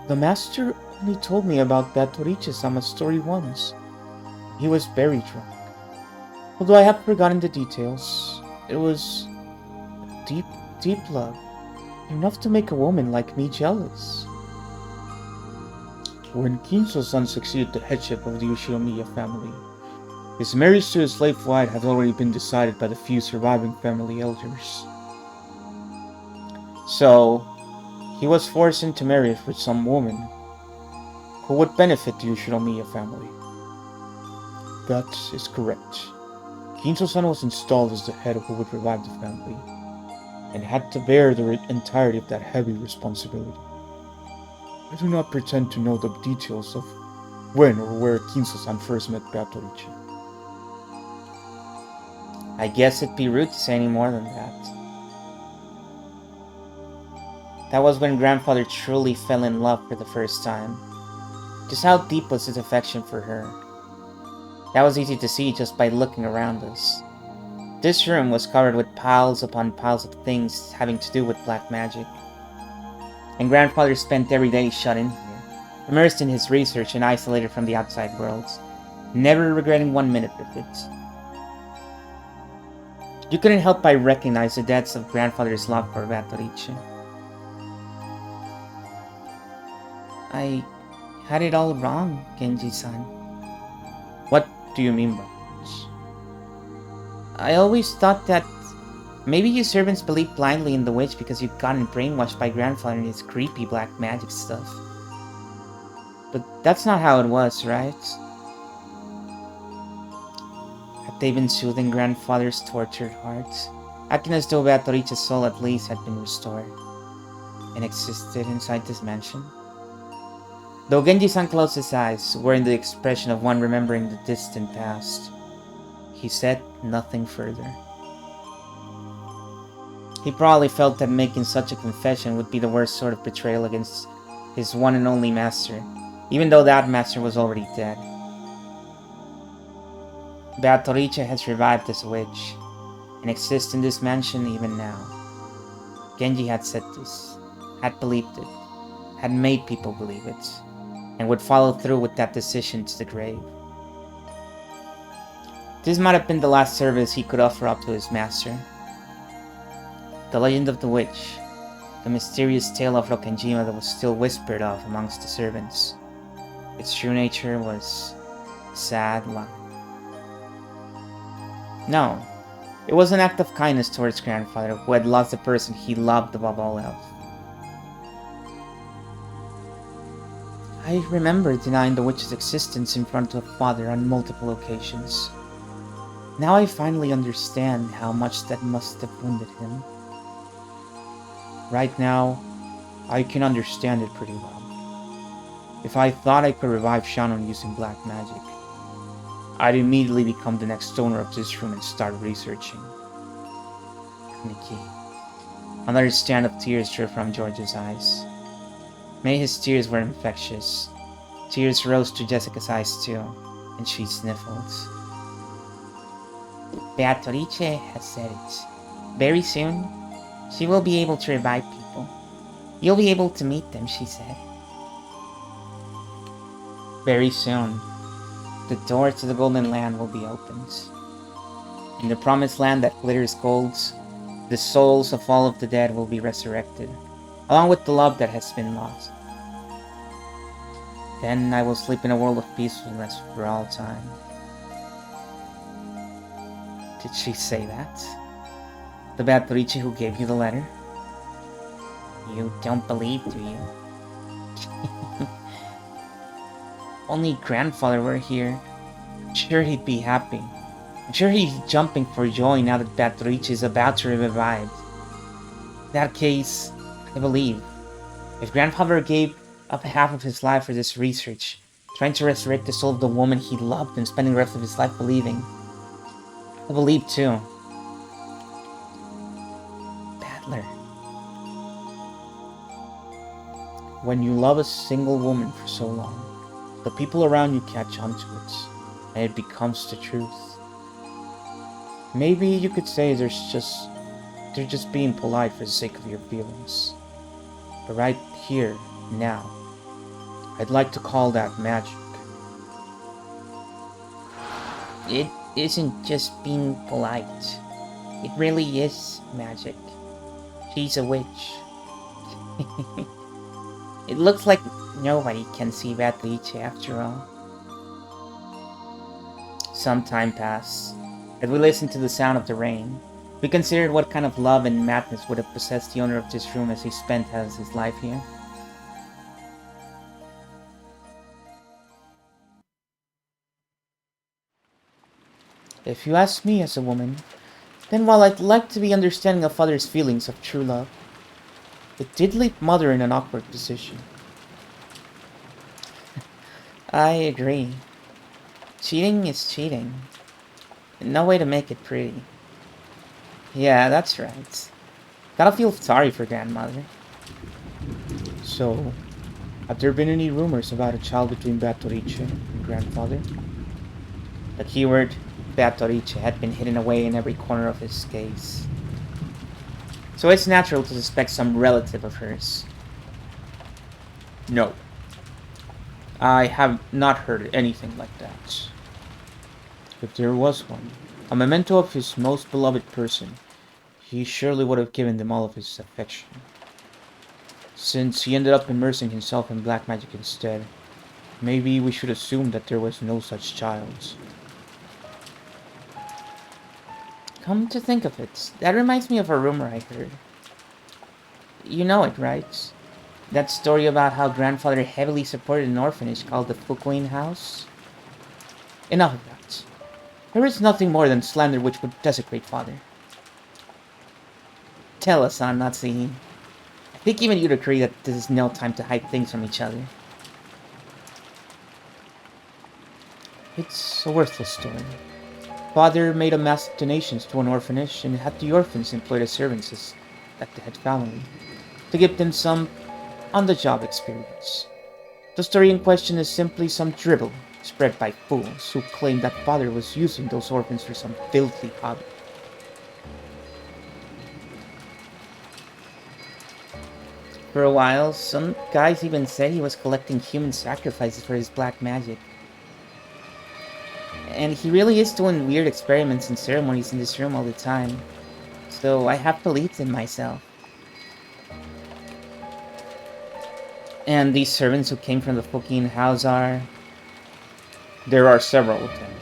Speaker 2: The master only told me about Beatrice-sama's story once. He was very drunk. Although I have forgotten the details, it was deep, deep love, enough to make a woman like me jealous. When Kinso-san succeeded the headship of the Ushinomiya family, his marriage to his slave wife had already been decided by the few surviving family elders. So, he was forced into marriage with some woman who would benefit the Ushinomiya family. That is correct. Kinso-san was installed as the head who would revive the family, and had to bear the entirety of that heavy responsibility. I do not pretend to know the details of when or where Kinso-san first met Beatrice.
Speaker 1: I guess it'd be rude to say any more than that. That was when grandfather truly fell in love for the first time. Just how deep was his affection for her? That was easy to see just by looking around us. This room was covered with piles upon piles of things having to do with black magic. And grandfather spent every day shut in here, immersed in his research and isolated from the outside world, never regretting 1 minute of it. You couldn't help but recognize the depths of grandfather's love for Beatrice. I had it all wrong, Genji-san.
Speaker 2: What do you mean by this?
Speaker 1: I always thought that maybe you servants believed blindly in the witch because you'd gotten brainwashed by grandfather and his creepy black magic stuff. But that's not how it was, right? Had they been soothing grandfather's tortured heart, acting as though Beatrice's soul at least had been restored and existed inside this mansion? Though Genji-san closed his eyes, wearing the expression of one remembering the distant past, he said nothing further. He probably felt that making such a confession would be the worst sort of betrayal against his one and only master, even though that master was already dead. Beatrice has revived as a witch, and exists in this mansion even now. Genji had said this, had believed it, had made people believe it, and would follow through with that decision to the grave. This might have been the last service he could offer up to his master. The legend of the witch, the mysterious tale of Rokkenjima that was still whispered of amongst the servants. Its true nature was a sad lie. No, it was an act of kindness towards grandfather, who had lost the person he loved above all else. I remember denying the witch's existence in front of father on multiple occasions. Now I finally understand how much that must have wounded him. Right now, I can understand it pretty well. If I thought I could revive Shannon using black magic, I'd immediately become the next owner of this room and start researching. Nikki. Another strand of tears drew from George's eyes. Many his tears were infectious. Tears rose to Jessica's eyes too, and she sniffled. Beatrice has said it. Very soon, she will be able to revive people. You'll be able to meet them, she said. Very soon, the door to the Golden Land will be opened. In the promised land that glitters gold, the souls of all of the dead will be resurrected, along with the love that has been lost. Then I will sleep in a world of peacefulness for all time. Did she say that? The Beatrice who gave you the letter? You don't believe, do you? Only grandfather were here. I'm sure he'd be happy. I'm sure he's jumping for joy now that Beatrice is about to be revived. In that case, I believe. If grandfather gave up half of his life for this research, trying to resurrect the soul of the woman he loved and spending the rest of his life believing, I believe too. Battler. When you love a single woman for so long, the people around you catch on to it, and it becomes the truth. Maybe you could say they're just being polite for the sake of your feelings. But right here, now, I'd like to call that magic. It isn't just being polite. It really is magic. She's a witch.
Speaker 2: It looks like nobody can see Beatrice after all. Some time passed. As we listened to the sound of the rain, we considered what kind of love and madness would have possessed the owner of this room as he spent his life here. If you ask me as a woman, then while I'd like to be understanding of father's feelings of true love, it did leave mother in an awkward position. I agree. Cheating is cheating. No way to make it pretty. Yeah, that's right. Gotta feel sorry for grandmother. So, have there been any rumors about a child between Beatrice and grandfather? The keyword Beatrice had been hidden away in every corner of his gaze. So it's natural to suspect some relative of hers. No. I have not heard anything like that. If there was one, a memento of his most beloved person, he surely would have given them all of his affection. Since he ended up immersing himself in black magic instead, maybe we should assume that there was no such child. Come to think of it, that reminds me of a rumor I heard. You know it, right? That story about how grandfather heavily supported an orphanage called the Fukuin House? Enough of that. There is nothing more than slander which would desecrate father. Tell us, son, not seeing. I think even you'd agree that this is no time to hide things from each other. It's a worthless story. Father made a massive donations to an orphanage and had the orphans employ the servants at the head family to give them some on-the-job experience. The story in question is simply some dribble spread by fools who claim that father was using those orphans for some filthy hobby. For a while, some guys even said he was collecting human sacrifices for his black magic. And he really is doing weird experiments and ceremonies in this room all the time. So I have believed in myself. And these servants who came from the Fukin house are... There are several of them,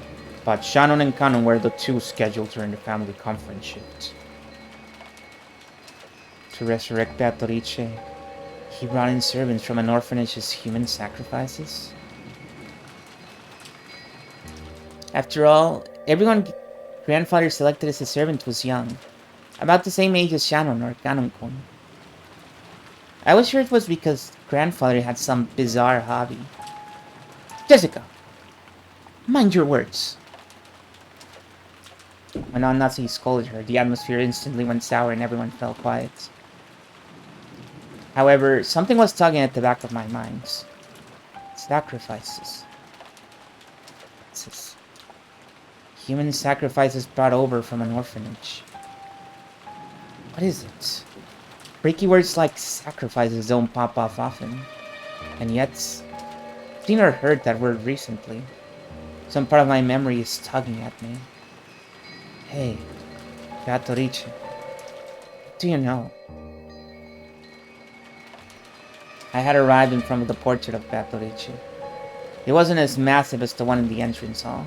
Speaker 2: but Shannon and Canon were the two scheduled during the family conference shift. To resurrect Beatrice, he brought in servants from an orphanage as human sacrifices? After all, everyone grandfather selected as a servant was young, about the same age as Shannon or Canon-kun. I was sure it was because grandfather had some bizarre hobby. Jessica! Mind your words! When Nazi scolded her, the atmosphere instantly went sour and everyone fell quiet. However, something was tugging at the back of my mind. Sacrifices. Human sacrifices brought over from an orphanage. What is it? Freaky words like sacrifices don't pop off often. And yet, I've seen or heard that word recently. Some part of my memory is tugging at me. Hey, Beatrice, what do you know? I had arrived in front of the portrait of Beatrice. It wasn't as massive as the one in the entrance hall.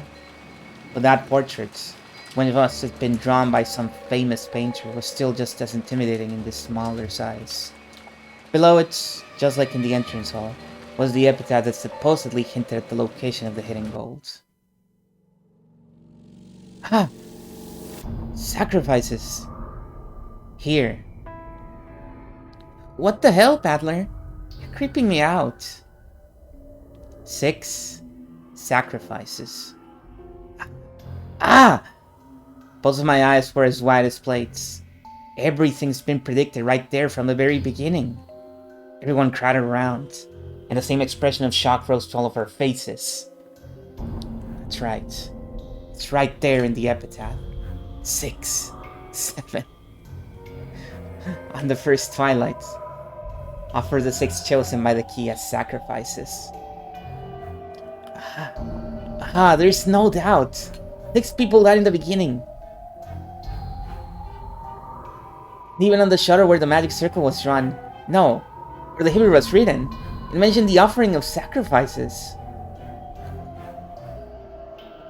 Speaker 2: But that portrait, when it must have been drawn by some famous painter, was still just as intimidating in this smaller size. Below it, just like in the entrance hall, was the epitaph that supposedly hinted at the location of the hidden gold. Ah! Sacrifices! Here. What the hell, Paddler? You're creeping me out. 6 sacrifices. Ah! Both of my eyes were as wide as plates. Everything's been predicted right there from the very beginning. Everyone crowded around, and the same expression of shock rose to all of our faces. That's right. It's right there in the epitaph. 6, 7. On the first twilight, offer the 6 chosen by the key as sacrifices. There's no doubt. 6 people died in the beginning. Even on the shutter where the magic circle was drawn. No, where the Hebrew was written.
Speaker 1: It mentioned the offering of sacrifices.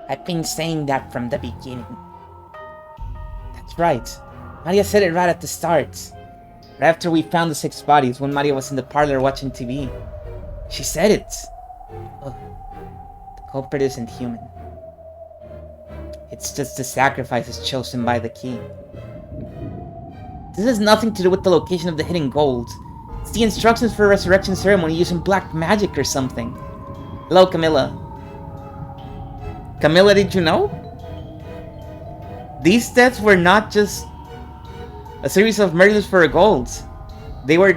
Speaker 1: I've been saying that from the beginning. That's right. Maria said it right at the start. Right after we found the 6 bodies, when Maria was in the parlor watching TV. She said it. Oh, the culprit isn't human. It's just the sacrifices chosen by the king. This has nothing to do with the location of the hidden gold. It's the instructions for a resurrection ceremony using black magic or something. Hello, Camilla. Camilla, did you know? These deaths were not just a series of murders for a gold. They were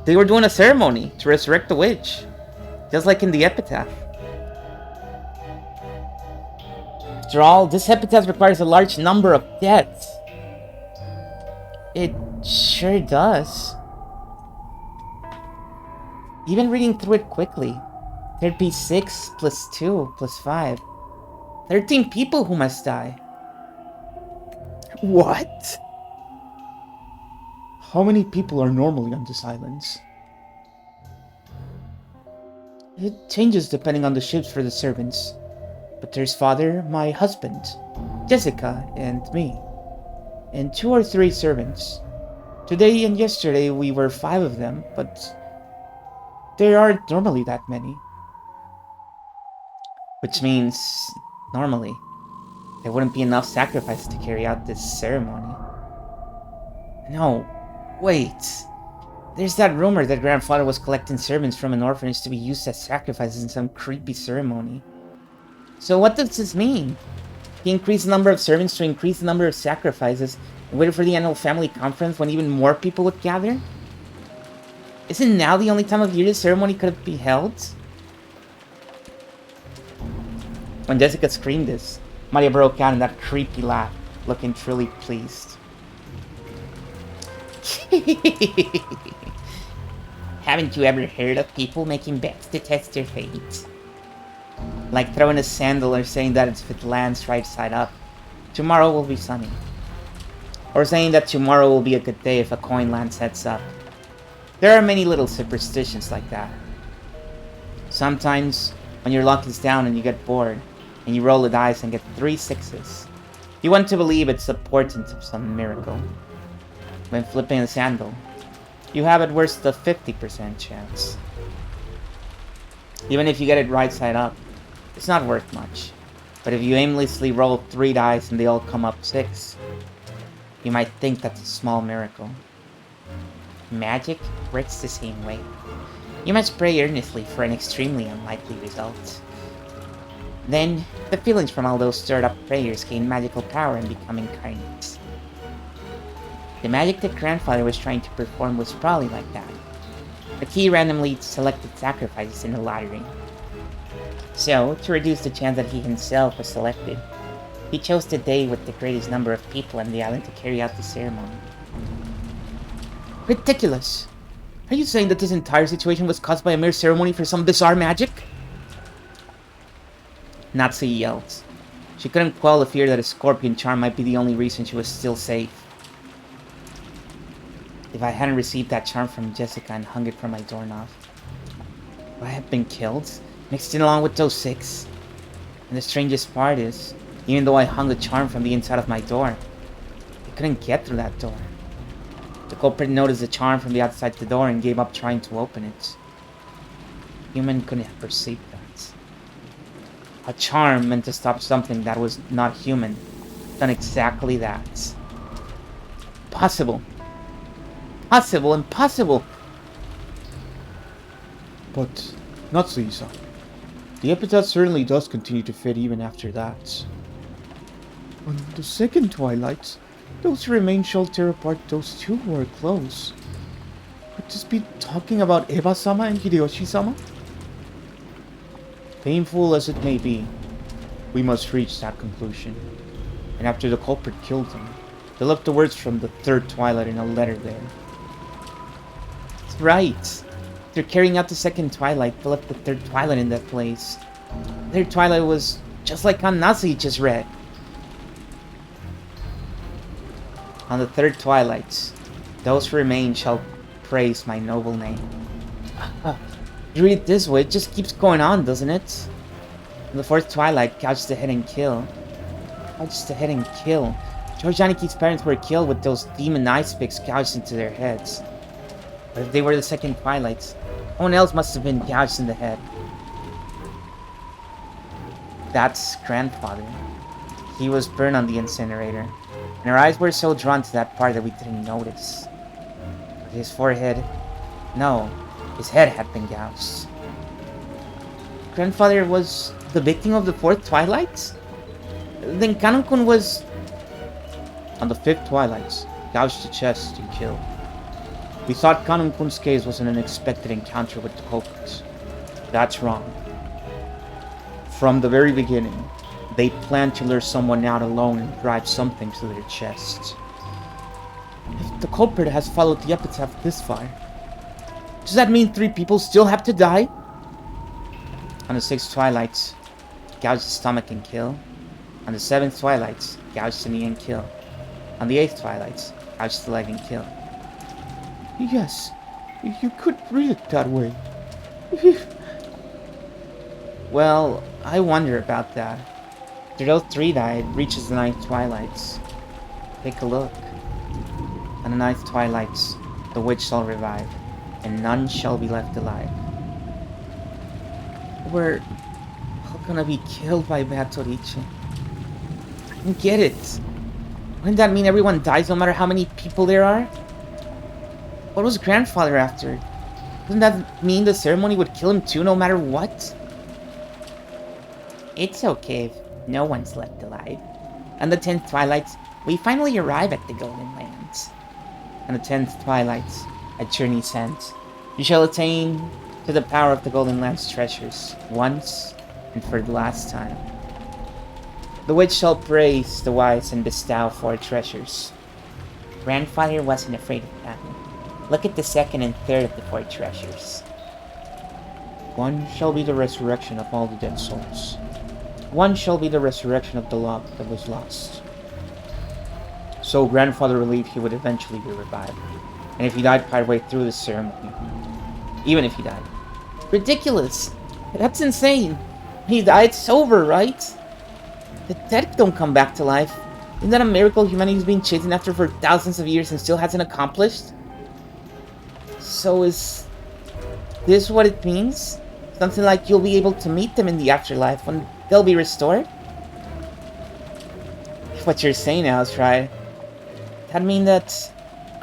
Speaker 1: doing a ceremony to resurrect the witch. Just like in the epitaph. After all, this epitaph requires a large number of deaths. It sure does. Even reading through it quickly, there'd be 6 plus 2 plus 5. 13 people who must die.
Speaker 2: What? How many people are normally on this island?
Speaker 1: It changes depending on the ships for the servants. But there's father, my husband, Jessica, and me. And 2 or 3 servants. Today and yesterday we were 5 of them, but there aren't normally that many. Which means, normally, there wouldn't be enough sacrifices to carry out this ceremony. No, wait. There's that rumor that grandfather was collecting servants from an orphanage to be used as sacrifices in some creepy ceremony. So what does this mean? He increased the number of servants to increase the number of sacrifices and waited for the annual family conference when even more people would gather? Isn't now the only time of year the ceremony could be held? When Jessica screamed this, Maria broke out in that creepy laugh, looking truly pleased. Haven't you ever heard of people making bets to test their fate? Like throwing a sandal or saying that if it lands right side up, tomorrow will be sunny. Or saying that tomorrow will be a good day if a coin lands heads up. There are many little superstitions like that. Sometimes, when your luck is down and you get bored, and you roll the dice and get 3 6s, you want to believe it's the portent of some miracle. When flipping a sandal, you have at worst a 50% chance. Even if you get it right side up, it's not worth much. But if you aimlessly roll 3 dice and they all come up 6, you might think that's a small miracle. Magic works the same way. You must pray earnestly for an extremely unlikely result. Then, the feelings from all those stirred up prayers gain magical power and become incarnate. The magic that grandfather was trying to perform was probably like that. But he randomly selected sacrifices in the lottery. So, to reduce the chance that he himself was selected, he chose the day with the greatest number of people on the island to carry out the ceremony. Ridiculous! Are you saying that this entire situation was caused by a mere ceremony for some bizarre magic? Natsu yelled. She couldn't quell the fear that a scorpion charm might be the only reason she was still safe. If I hadn't received that charm from Jessica and hung it from my doorknob, would I have been killed, mixed in along with those 6? And the strangest part is, even though I hung the charm from the inside of my door, I couldn't get through that door. The culprit noticed the charm from the outside the door and gave up trying to open it. Human couldn't have perceived that. A charm meant to stop something that was not human, done exactly that. Possible. Possible, impossible!
Speaker 2: But, Natsu-san, the epitaph certainly does continue to fit even after that. On the second twilight, those who remain shall tear apart those 2 who are close. Could this be talking about Eba-sama and Hideyoshi-sama? Painful as it may be, we must reach that conclusion. And after the culprit killed him, they left the words from the 3rd twilight in a letter there.
Speaker 1: That's right. They're carrying out the 2nd twilight, they left the 3rd twilight in that place. The 3rd twilight was just like on Nasi just read. On the 3rd twilight, those who remain shall praise my noble name.
Speaker 2: You read it this way, it just keeps going on, doesn't it? In the fourth twilight, couch the head and kill. Couch the head and kill. George Aniki's parents were killed with those demon ice picks gouged into their heads. But if they were the second twilights, someone else must have been gouged in the head. That's grandfather. He was burned on the incinerator, and our eyes were so drawn to that part that we didn't notice. But his forehead... No, his head had been gouged. Grandfather was the victim of the fourth twilight? Then Kanokun was... On the fifth twilight, gouged the chest and killed. We thought Kanonkun's case was an unexpected encounter with the culprits. That's wrong. From the very beginning, they planned to lure someone out alone and drive something to their chests. If the culprit has followed the epitaph this far, does that mean 3 people still have to die? On the 6th twilight, gouged the stomach and kill. On the 7th twilight, gouged the knee and kill. On the 8th twilight, gouged the leg and kill. Yes, you could read it that way. Well, I wonder about that. After those 3 died, reaches the 9th twilight. Take a look. On the 9th twilight, the witch shall revive, and none shall be left alive. We're all gonna be killed by Batorice. I don't get it. Wouldn't that mean everyone dies no matter how many people there are? What was grandfather after? Doesn't that mean the ceremony would kill him too no matter what? It's okay if no one's left alive. On the 10th twilight, we finally arrive at the Golden Lands. On the 10th twilight, a journey ends. You shall attain to the power of the Golden Lands treasures, once and for the last time. The witch shall praise the wise and bestow 4 treasures. Grandfather wasn't afraid of that. Look at the 2nd and 3rd of the 4 treasures. One shall be the resurrection of all the dead souls. One shall be the resurrection of the love that was lost. So grandfather believed he would eventually be revived, and if he died partway through the ceremony, even if he died. Ridiculous! That's insane! He died sober, right? The dead don't come back to life. Isn't that a miracle humanity's been chasing after for thousands of years and still hasn't accomplished? So is this what it means? Something like you'll be able to meet them in the afterlife when they'll be restored? If what you're saying now is right, that mean that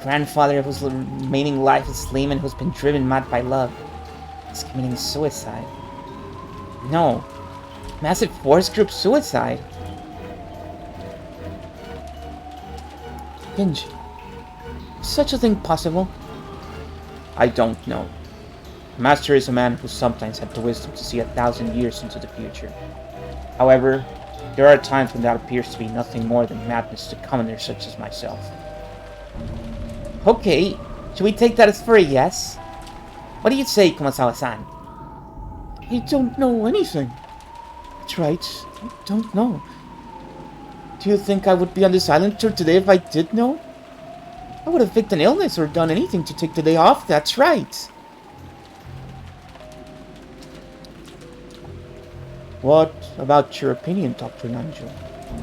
Speaker 2: grandfather whose remaining life is lame and who's been driven mad by love is committing suicide. No. Massive force group suicide. Genji. Is such a thing possible? I don't know. Master is a man who sometimes had the wisdom to see 1,000 years into the future. However, there are times when that appears to be nothing more than madness to commoners such as myself. Okay, should we take that as for a yes? What do you say, Kumasawa-san? I don't know anything. That's right, I don't know. Do you think I would be on this island tour today if I did know? I would have faked an illness or done anything to take the day off, that's right. What about your opinion, Dr. Nanjo?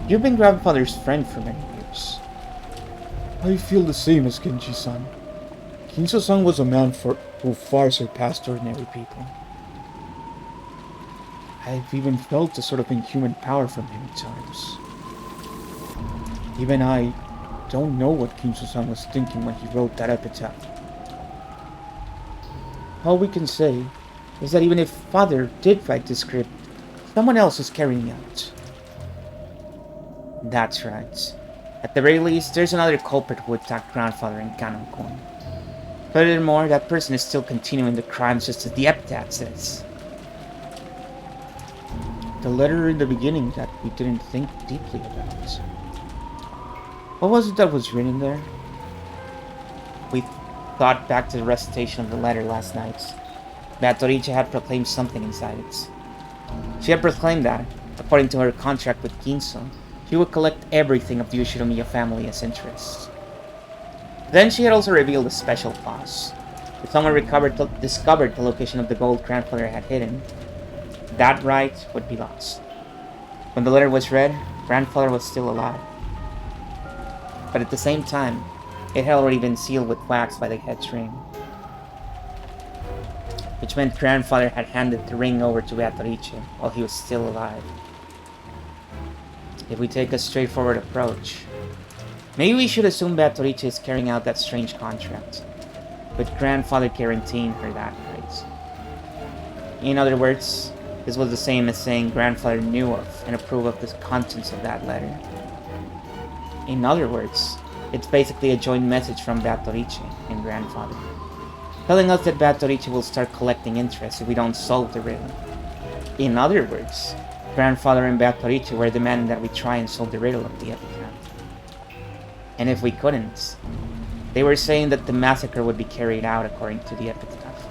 Speaker 2: You've been grandfather's friend for many years. I feel the same as Genji-san. Kinso-san was a man who far surpassed ordinary people. I've even felt a sort of inhuman power from him at times. Even I don't know what Kinso-san was thinking when he wrote that epitaph. All we can say is that even if father did write the script, someone else is carrying out. That's right. At the very least, there's another culprit who attacked grandfather in Kanokun. Furthermore, that person is still continuing the crimes just as the epitaph says. The letter in the beginning that we didn't think deeply about. What was it that was written there? We thought back to the recitation of the letter last night. Batorice had proclaimed something inside it. She had proclaimed that, according to her contract with Ginso, she would collect everything of the Ushiromiya family as interest. Then she had also revealed a special clause. If someone discovered the location of the gold grandfather had hidden, that right would be lost. When the letter was read, grandfather was still alive. But at the same time, it had already been sealed with wax by the head's ring, which meant grandfather had handed the ring over to Beatrice while he was still alive. If we take a straightforward approach, maybe we should assume Beatrice is carrying out that strange contract, with grandfather guaranteeing her that right. In other words, this was the same as saying grandfather knew of and approved of the contents of that letter. In other words, it's basically a joint message from Beatrice and grandfather, telling us that Beatrice will start collecting interest if we don't solve the riddle. In other words, grandfather and Beatrice were demanding that we try and solve the riddle of the epitaph. And if we couldn't, they were saying that the massacre would be carried out according to the epitaph.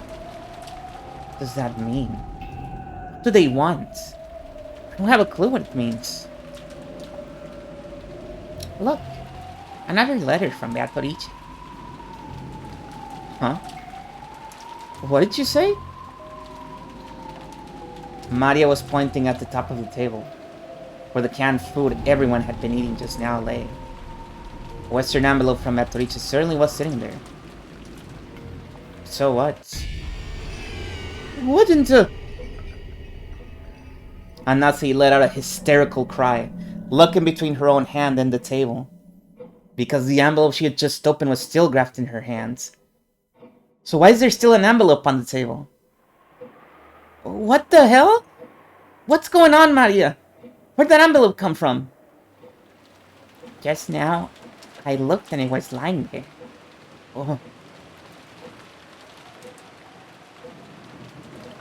Speaker 2: What does that mean? What do they want? I don't have a clue what it means. Look, another letter from Beatrice. Huh? What did you say? Maria was pointing at the top of the table, where the canned food everyone had been eating just now lay. A Western envelope from Beatrice certainly was sitting there. So what? Wouldn't Anasi let out a hysterical cry, looking between her own hand and the table, because the envelope she had just opened was still grasped in her hands. So why is there still an envelope on the table? What the hell? What's going on, Maria? Where'd that envelope come from? Just now, I looked and it was lying there. Oh.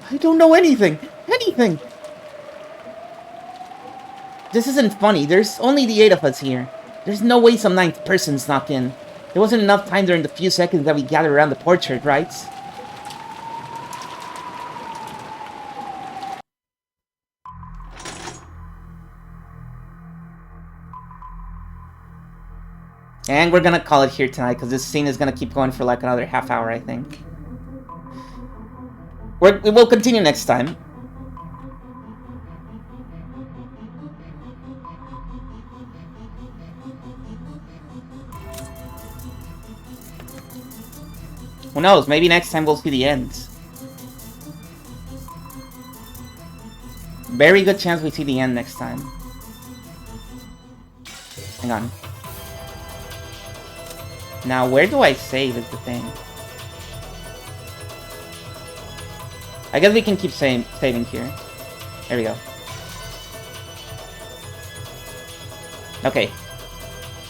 Speaker 2: I don't know anything! Anything! This isn't funny. There's only the 8 of us here. There's no way some 9th person snuck in. There wasn't enough time during the few seconds that we gathered around the portrait, right? And we're gonna call it here tonight, because this scene is gonna keep going for like another half hour, I think. We will continue next time. Who knows, maybe next time we'll see the end. Very good chance we see the end next time. Hang on. Now, where do I save is the thing. I guess we can keep saving here. There we go. Okay.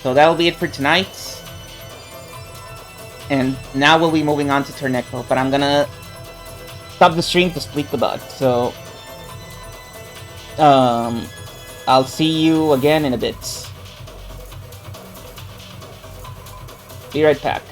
Speaker 2: So that'll be it for tonight. And now we'll be moving on to Turn Echo, but I'm gonna stop the stream to split the bot, so I'll see you again in a bit. Be right back.